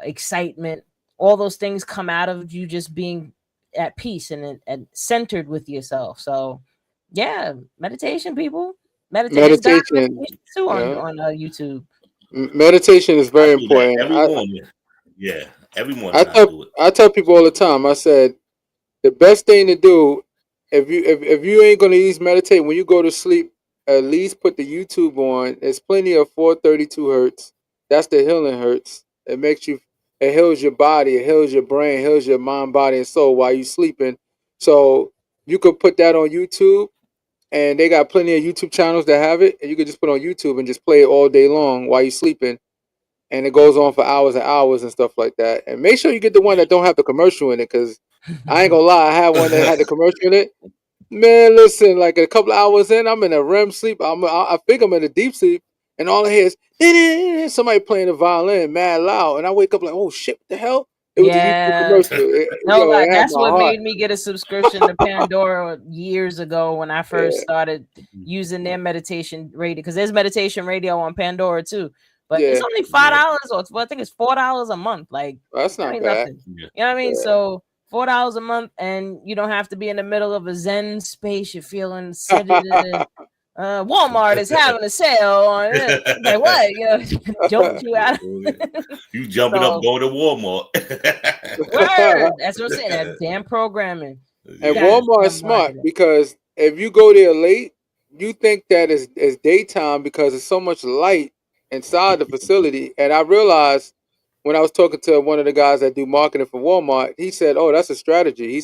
excitement, all those things come out of you just being at peace and centered with yourself. So meditation, people. Meditation too on YouTube. Meditation is very important. Every morning. Every morning I tell people all the time, I said the best thing to do if you ain't gonna at least meditate when you go to sleep, at least put the YouTube on. There's plenty of 432 hertz. That's the healing hertz. It heals your body, it heals your brain, heals your mind, body, and soul while you're sleeping. So you could put that on YouTube, and they got plenty of YouTube channels that have it, and you could just put on YouTube and just play it all day long while you're sleeping. And it goes on for hours and hours and stuff like that. And make sure you get the one that don't have the commercial in it, because I ain't gonna lie, I had one that had the commercial in it. Man, listen, like a couple of hours in, I'm in a REM sleep. I think I'm in a deep sleep, and all I hear is somebody playing the violin mad loud, and I wake up like, oh shit, what the hell? It was a YouTube commercial. That's what made me get a subscription to Pandora years ago when I first started using their meditation radio, because there's meditation radio on Pandora too. But it's only $5 or I think it's $4 a month. Like that's not bad. Nothing. You know what I mean? So $4 a month, and you don't have to be in the middle of a Zen space. You're feeling sedated. Walmart is having a sale on it. Like what? Jumped you out. You jumping up, going to Walmart. Word. That's what I'm saying. That damn programming. And Walmart is smart, because if you go there late, you think that it's daytime because there's so much light inside the facility. And I realized when I was talking to one of the guys that do marketing for Walmart, he said, "Oh, that's a strategy."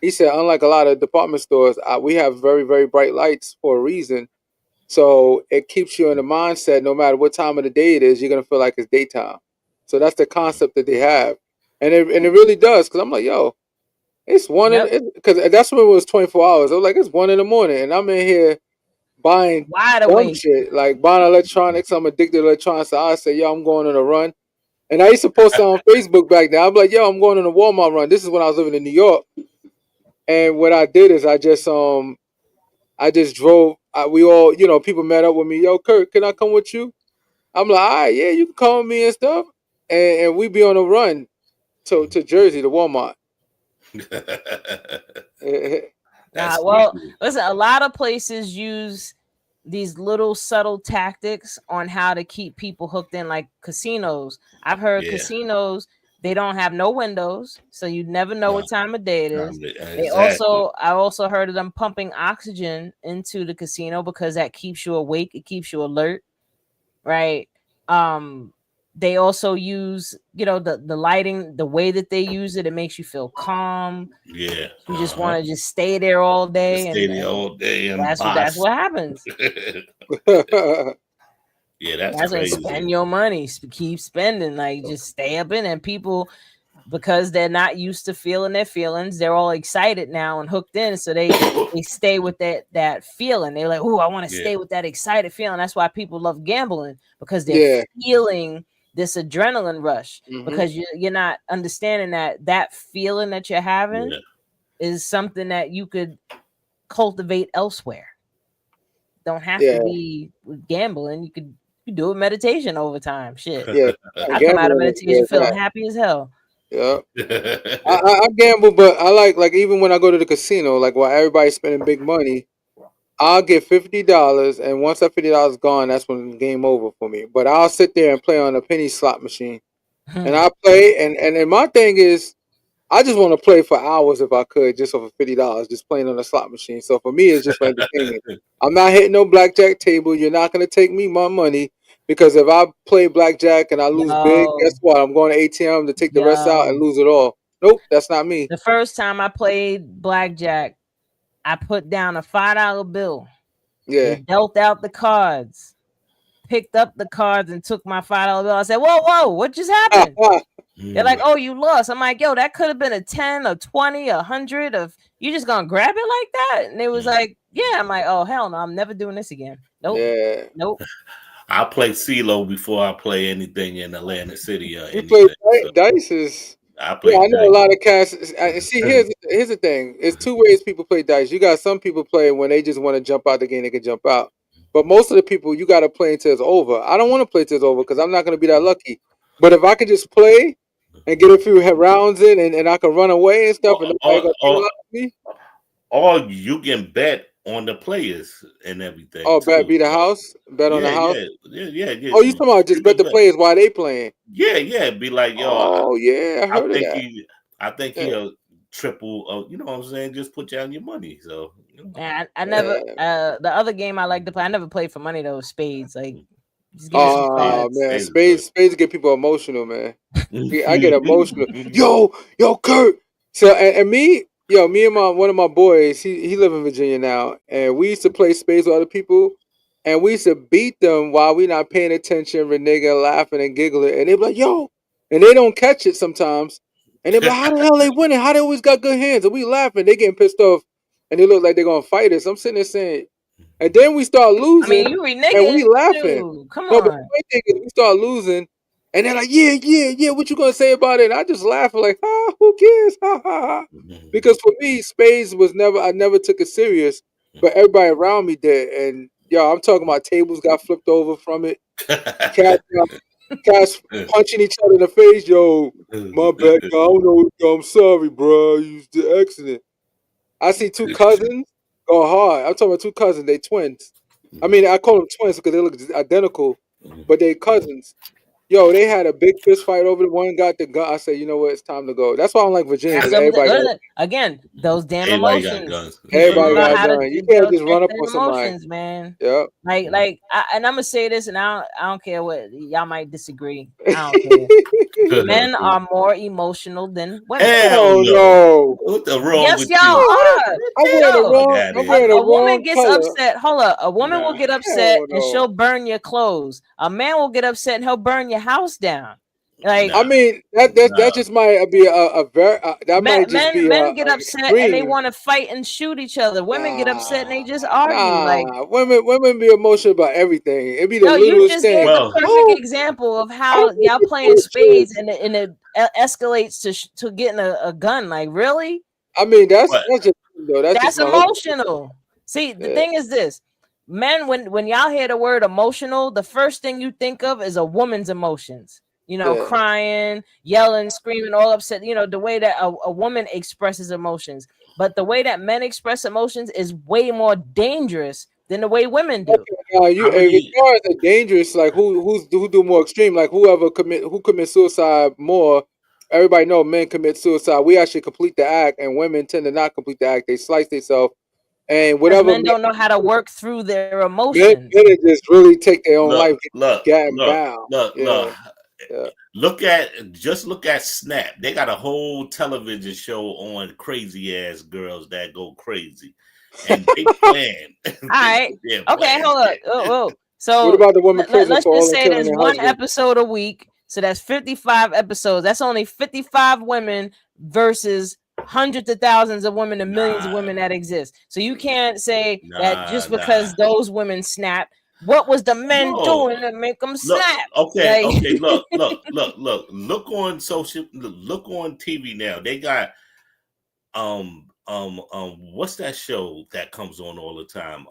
He said, unlike a lot of department stores, we have very, very bright lights for a reason. So it keeps you in the mindset, no matter what time of the day it is, you're gonna feel like it's daytime. So that's the concept that they have, and it really does. Because I'm like, yo, it's one because that's when it was 24 hours. I was like, it's 1 a.m, and I'm in here buying dumb shit, like buying electronics. I'm addicted to electronics. So I say, yo, I'm going on a run. And I used to post on Facebook back then. I'm like, yo, I'm going on a Walmart run. This is when I was living in New York. And what I did is I just drove. We all, people met up with me. Yo, Kurt, can I come with you? I'm like, all right, yeah, you can come with me and stuff. And we be on a run to Jersey, to Walmart. That's Well, freaky. listen, a lot of places use these little subtle tactics on how to keep people hooked in, like casinos. I've heard Yeah. casinos, they don't have no windows, so you never know what time of day it is. Exactly. I also heard of them pumping oxygen into the casino because that keeps you awake, it keeps you alert, right? They also use, the lighting, the way that they use it, it makes you feel calm. Yeah. You just want to just stay there all day, Stay and there all day and that's boss. what happens. Yeah, that's That's when you crazy. spend your money, keep spending, like just stay up in it. And people, because they're not used to feeling their feelings, they're all excited now and hooked in, so they stay with that feeling. They're like, oh, I want to Yeah. stay with that excited feeling. That's why people love gambling, because they're Yeah. feeling this adrenaline rush, Mhm. because you're not understanding that feeling that you're having Yeah. is something that you could cultivate elsewhere. Don't have Yeah. to be with gambling. You could do it meditation over time. Shit. Yeah. I come out of Gambling is meditation where feeling it's at. happy as hell. Yeah. I gamble, but I like even when I go to the casino, like while everybody's spending big money, I'll get $50, and once that $50 gone, that's when game over for me. But I'll sit there and play on a penny slot machine, and I play, and then my thing is, I just want to play for hours if I could, just over $50, just playing on a slot machine. So for me, it's just for entertainment. I'm not hitting no blackjack table. You're not gonna take me my money, because if I play blackjack and I lose big, guess what? I'm going to ATM to take the rest out and lose it all. Nope, that's not me. The first time I played blackjack, I put down a $5 bill. Yeah. They dealt out the cards, picked up the cards, and took my $5 bill. I said, whoa, what just happened? They're like, oh, you lost. I'm like, yo, that could have been a 10, a 20, 100. Of you just gonna grab it like that? And they was like, yeah. I'm like, oh, hell no, I'm never doing this again. Nope. Yeah. Nope. I play CeeLo before I play anything in Atlantic City or You anything. play dice is. I play. Yeah, I know a lot of cats. See, here's the thing. It's two ways people play dice. You got some people play when they just want to jump out the game, they can jump out. But most of the people, you got to play until it's over. I don't want to play until it's over because I'm not going to be that lucky. But if I could just play and get a few rounds in, and I can run away and stuff, and nobody gonna me. Or you can bet on the players and everything. Oh, bet the house, bet on the house. Yeah. Oh, you talking about just bet the players while they playing? Yeah. Be like, yo. Oh yeah, I heard of that. I think he'll triple. You know what I'm saying? Just put down your money. So. I never. The other game I like to play, I never played for money though. Spades, like. Oh man, spades get people emotional, man. I get emotional. Yo, Kurt. So and me and one of my boys, he live in Virginia now, and we used to play spades with other people, and we used to beat them while we not paying attention, reneging, laughing and giggling, and they be like, yo, and they don't catch it sometimes, and they be like, how the hell they winning? How they always got good hands? And we laughing, they getting pissed off, and they look like they're gonna fight us. I'm sitting there saying. And then we start losing, you reneging, and we laughing. Dude, come no, on. but the funny thing is, we start losing, and they're like, "Yeah, what you gonna say about it?" And I just laugh like, who cares?" Because for me, spades was I never took it serious, but everybody around me did. And I'm talking about tables got flipped over from it. Cats punching each other in the face. Yo, my bad, I don't know. I'm sorry, bro. You did accident. I see two cousins. Go hard. I'm talking about two cousins. They twins. I mean, I call them twins because they look identical, but they cousins. Yo, they had a big fist fight over the one got the gun. I said, you know what? It's time to go. That's why I don't like Virginia. Again, those damn emotions. Everybody got a gun. You can't just run up on somebody. Emotions, man. Yeah. And I'm gonna say this, and I don't care what y'all might disagree. I don't care. Men are more emotional than women. Hell no. What the wrong yes, with y'all you? are. I'm wearing a woman gets color. upset. Hold up. A woman will get upset and she'll burn your clothes. A man will get upset and he'll burn your house down. Like, I mean, that just might be a very might just be men get upset and they want to fight and shoot each other. Women get upset and they just argue. Like women be emotional about everything. It'd be the littlest you just thing. gave the perfect example of how y'all playing spades and it escalates to getting a gun. Like, really? I mean, that's just though. That's emotional. See, the thing is this. Men, when y'all hear the word emotional, the first thing you think of is a woman's emotions. Crying, yelling, screaming, all upset. The way that a woman expresses emotions. but the way that men express emotions is way more dangerous than the way women do. You as far as the dangerous, like who do more extreme, like who commits suicide more. Everybody know men commit suicide. We actually complete the act, and women tend to not complete the act. They slice themselves, and whatever. Men don't know how to work through their emotions. Men just really take their own life. Look. Look at Snap. They got a whole television show on crazy ass girls that go crazy, and they plan. All right. Okay. Hold up. Oh. So what about the woman? Let's just say there's one episode a week. So that's 55 episodes. That's only 55 women versus hundreds of thousands of women and millions of women that exist. So you can't say that just because those women snap. What was the men doing to make them snap? Okay. Look on TV now. They got what's that show that comes on all the time?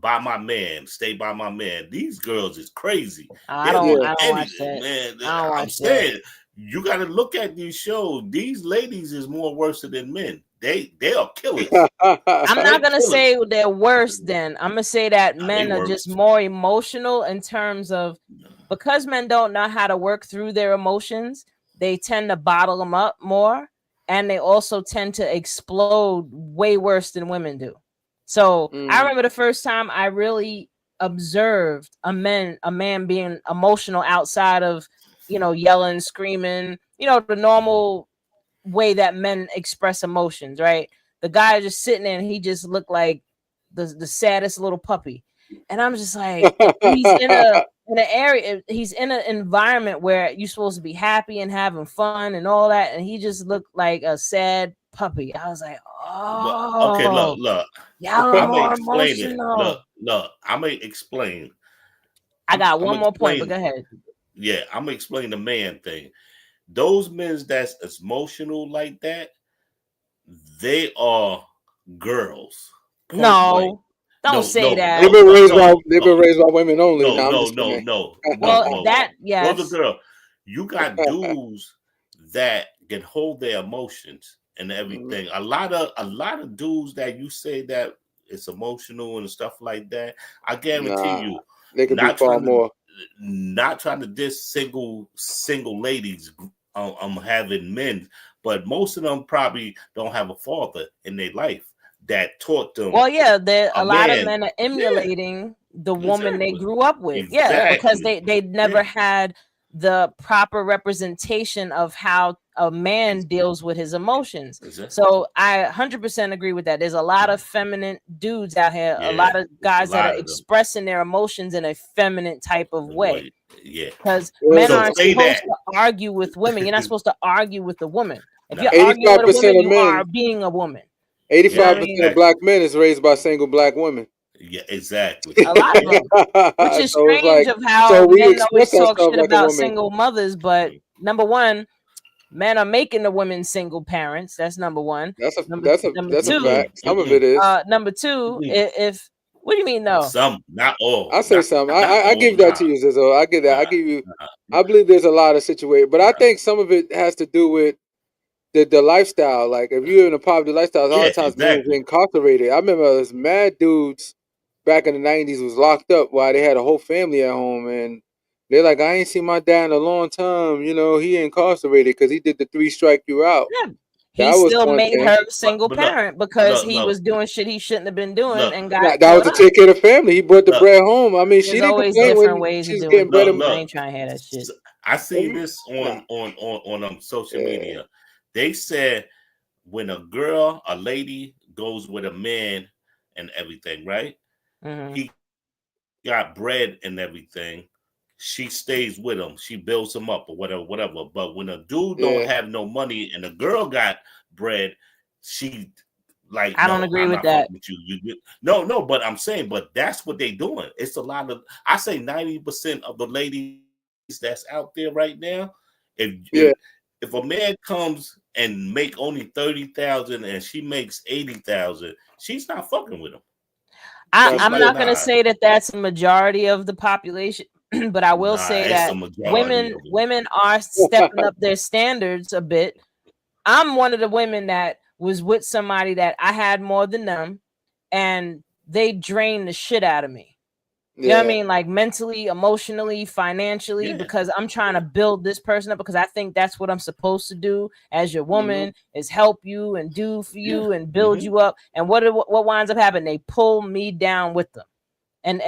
By My Man, Stay By My Man. These girls is crazy. I don't watch that. Man, I'm saying you got to look at these shows. These ladies is more worse than men. They are killers. I'm not gonna say they're worse than. I'm gonna say that men are just more emotional in terms of because men don't know how to work through their emotions. They tend to bottle them up more, and they also tend to explode way worse than women do. So I remember the first time I really observed a man being emotional outside of yelling, screaming, the normal way that men express emotions, right? The guy just sitting there and he just looked like the saddest little puppy. And I'm just like, he's in an area, he's in an environment where you're supposed to be happy and having fun and all that, and he just looked like a sad puppy. I was like, oh, okay, look. Y'all are more emotional. Look, I'm gonna explain. I got one more point, but go ahead. Yeah, I'm gonna explain the man thing. Those men that's emotional like that, they are girls. No, don't say that. They've been raised by women only. No. Well, that yes. Brother, girl, you got dudes that can hold their emotions and everything. A lot of dudes that you say that it's emotional and stuff like that. I guarantee you, they could be far more. Not trying to diss single ladies. Having men, but most of them probably don't have a father in their life that taught them. Well, yeah, a lot of men are emulating the woman they grew up with. Exactly. Yeah, because they never had the proper representation of how a man deals with his emotions. Exactly. So I 100% agree with that. There's a lot of feminine dudes out here, a lot of guys that are expressing their emotions in a feminine type of way. Yeah, because men aren't supposed to argue with women. You're not supposed to argue with the woman. If you're arguing with a woman, you are being a woman. 85% of black men is raised by single black women. Yeah, exactly. A lot of them, which is strange of how men always talk shit about single mothers. But number one, men are making the women single parents. That's number one. That's a fact. Some of it is. Number two, if what do you mean no? Some, not all. I say some. I give that to you, Zizzo. I give that. I give you. I believe there's a lot of situations, but I think some of it has to do with the lifestyle. Like if you're in a poverty lifestyle, a lot of times men are incarcerated. I remember those mad dudes back in the 90s was locked up while they had a whole family at home, and they're like, I ain't seen my dad in a long time. He incarcerated because he did the 3 strike you out. Yeah. He still made her single parent because he was doing shit he shouldn't have been doing and got that was to take care of the family. He brought the bread home. I mean, she didn't always different ways of doing it. I ain't trying to hear that shit. I seen this on social media. They said when a lady goes with a man and everything, right? Mm-hmm. He got bread and everything. She stays with him. She builds him up or whatever. But when a dude don't have no money and a girl got bread, she like. I don't agree with that. With you. No. But I'm saying, but that's what they doing. It's a lot of. I say 90% of the ladies that's out there right now. If a man comes and make only 30,000 and she makes 80,000, she's not fucking with him. I'm not going to say that that's a majority of the population. But I will say that women are stepping up their standards a bit. I'm one of the women that was with somebody that I had more than them, and they drained the shit out of me. You know what I mean? Like mentally, emotionally, financially, because I'm trying to build this person up, because I think that's what I'm supposed to do as your woman, is help you and do for you and build you up. And what winds up happening? They pull me down with them. And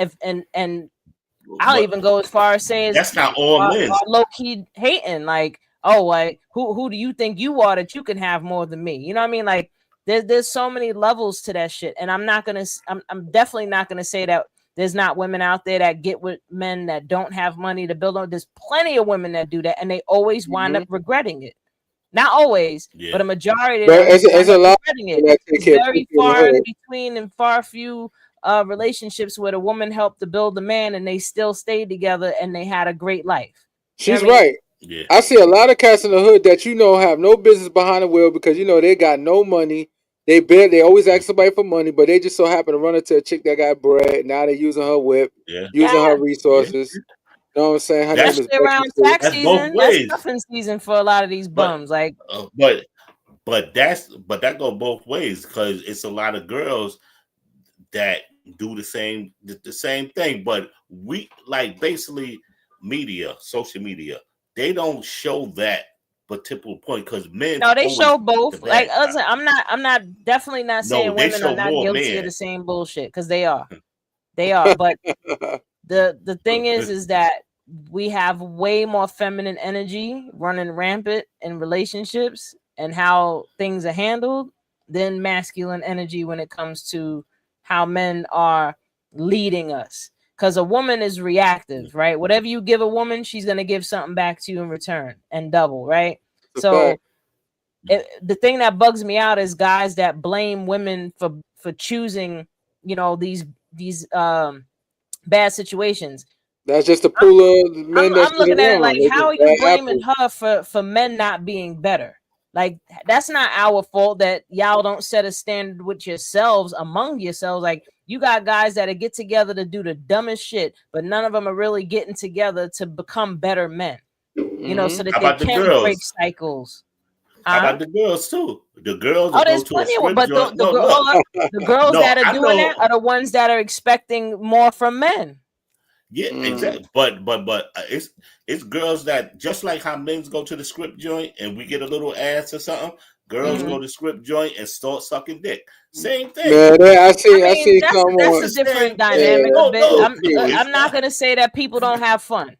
I'll even go as far as saying that's not all men. Low key hating, like, oh, like who do you think you are that you can have more than me? You know what I mean? Like there's so many levels to that shit. And I'm definitely not gonna say that there's not women out there that get with men that don't have money to build on. There's plenty of women that do that, and they always wind up regretting it. Not always, but a majority of them it's a lot regretting it. It's very far in between and far few relationships where the woman helped to build the man and they still stayed together and they had a great life. She's right. Yeah. I see a lot of cats in the hood that have no business behind the wheel because they got no money. They always ask somebody for money, but they just so happen to run into a chick that got bread. Now they're using her whip, using her resources. You know what I'm saying? Her That's around tax season. That's stuffing season for a lot of these bums. But that go both ways, because it's a lot of girls that do the same thing. But we basically social media, they don't show that particular point, because men. No, they show both. I'm definitely not saying women are not guilty of the same bullshit, because they are. But the thing is that we have way more feminine energy running rampant in relationships and how things are handled than masculine energy when it comes to how men are leading us. Because a woman is reactive, right? Whatever you give a woman, she's going to give something back to you in return and double, right? So the thing that bugs me out is guys that blame women for choosing, these bad situations. That's just a pool of men. I'm looking at it like, how are you blaming her for men not being better? Like, that's not our fault that y'all don't set a standard with yourselves, among yourselves. Like, you got guys that get together to do the dumbest shit, but none of them are really getting together to become better men. So that they can break cycles. How about the girls too? The girls. There's plenty of them, but the girls that are doing that are the ones that are expecting more from men. Yeah, exactly. But it's girls that, just like how men go to the script joint and we get a little ass or something, girls go to the script joint and start sucking dick. Same thing. Yeah, I see. That's a different dynamic. I'm not gonna say that people don't have fun,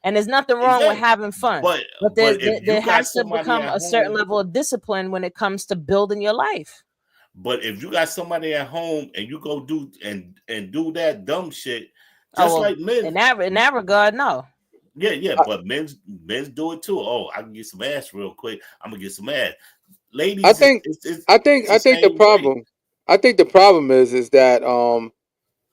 and there's nothing wrong with having fun. But there has to become a certain level of discipline when it comes to building your life. But if you got somebody at home and you go do and do that dumb shit. Just like men. In that regard, no. Yeah, but men's do it too. Oh, I can get some ass real quick. I'm gonna get some ass. Ladies, I think the problem is that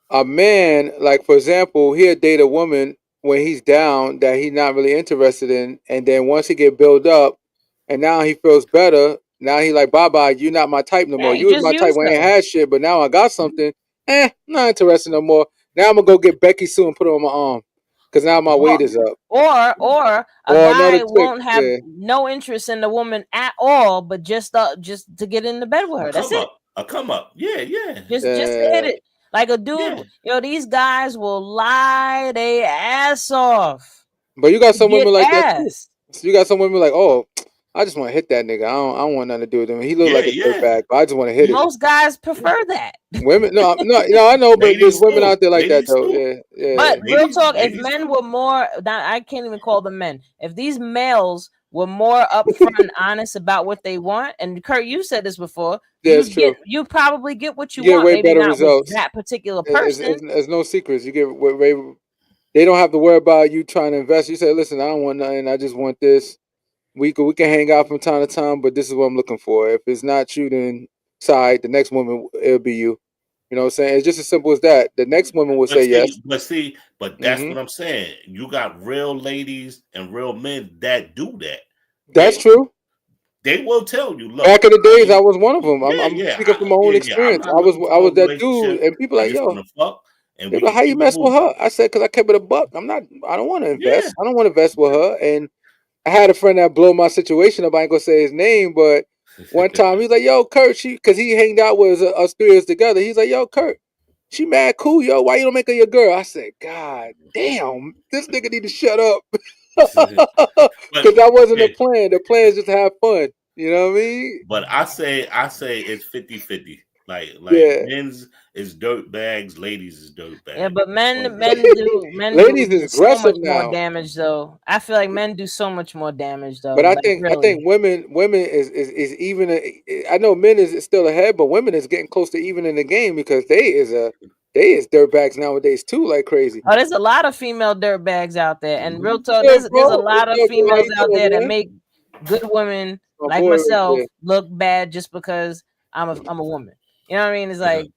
a man, like, for example, he'll date a woman when he's down that he's not really interested in, and then once he get built up and now he feels better, now he like, bye, you're not my type no more. You was my type when I ain't had shit, but now I got something. Not interested no more. Now I'm gonna go get Becky Sue and put her on my arm, because now my weight is up. Or a guy won't have no interest in the woman at all, but just to get in the bed with her. That's it. A come up. Yeah. Just to hit it. Like a dude, these guys will lie their ass off. But you got some women like that too. So you got some women like, oh, I just want to hit that nigga. I don't want nothing to do with him. He look like a dirtbag, but I just want to hit it. Most guys prefer that. Women, no, I know, but there's women out there like that though. Yeah. But real talk, if men were more, I can't even call them men. If these males were more upfront and honest about what they want, and Kurt, you said this before. Yeah, it's true. You probably get what you want. Way better results. With that particular person. There's no secrets. You get way. They don't have to worry about you trying to invest. You say, listen, I don't want nothing. I just want this. We can hang out from time to time, but this is what I'm looking for. If it's not you, then the next woman, it'll be you. You know what I'm saying? It's just as simple as that. The next woman will say yes. But that's what I'm saying. You got real ladies and real men that do that. That's true. They will tell you. Look, back in the days, I was one of them. I'm speaking from my own experience. I was that dude, and people like, yo, they're like, how you mess with her? I said, because I kept it a buck. I don't want to invest. I don't want to invest with her. And I had a friend that blew my situation up. I ain't gonna say his name, but One time he's like, "Yo, Kurt," because he hanged out with us 3 years together. He's like, "Yo, Kurt, she mad cool, yo. Why you don't make her your girl?" I said, "God damn, this nigga need to shut up." Because that wasn't the plan. The plan is just to have fun. You know what I mean? But I say it's 50-50. Like men's is dirt bags, ladies is dirt bags. Yeah, but men ladies do is so aggressive much now. more damage though. I feel like men do so much more damage though. But I like, think really. women is even. I know men is still ahead, but women is getting close to even in the game because they is dirtbags nowadays too, like crazy. Oh, there's a lot of female dirtbags out there, and real talk, there's a lot of females out there that make good women like myself look bad just because I'm a woman. You know what I mean? It's like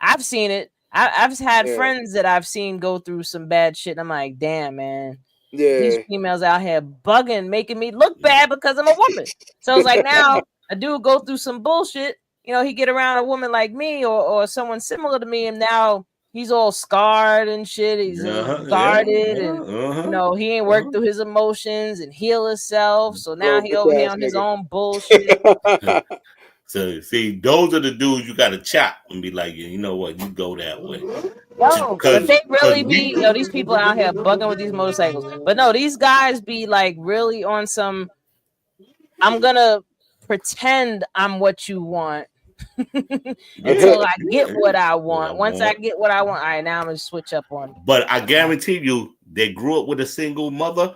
I've seen it. I've had friends that I've seen go through some bad shit. And I'm like, damn, man. Yeah. These females out here bugging, making me look bad because I'm a woman. So it's like now a dude go through some bullshit. You know, he get around a woman like me or someone similar to me, and now he's all scarred and shit. He's guarded, and you know he ain't worked through his emotions and heal himself. So now he over here on his own bullshit. So see, those are the dudes you gotta chop and be like, you know what, you go that way. No, but they really be, you know, these people out here bugging with these motorcycles. But no, these guys be like really on some, I'm gonna pretend I'm what you want until I get what I want. Once I get what I want, all right, now I'm gonna switch up on it. But I guarantee you, they grew up with a single mother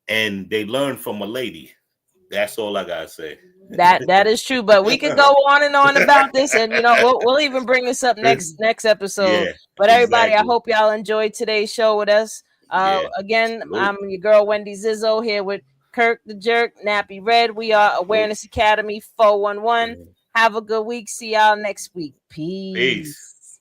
and they learned from a lady. That's all I gotta say. That is true, but we could go on and on about this, and you know we'll even bring this up next episode. Yeah, but everybody, I hope y'all enjoyed today's show with us. Again, I'm your girl Wendy Zizzo here with Kirk the Jerk, Nappy Red. We are Awareness Academy 411. Have a good week. See y'all next week. Peace.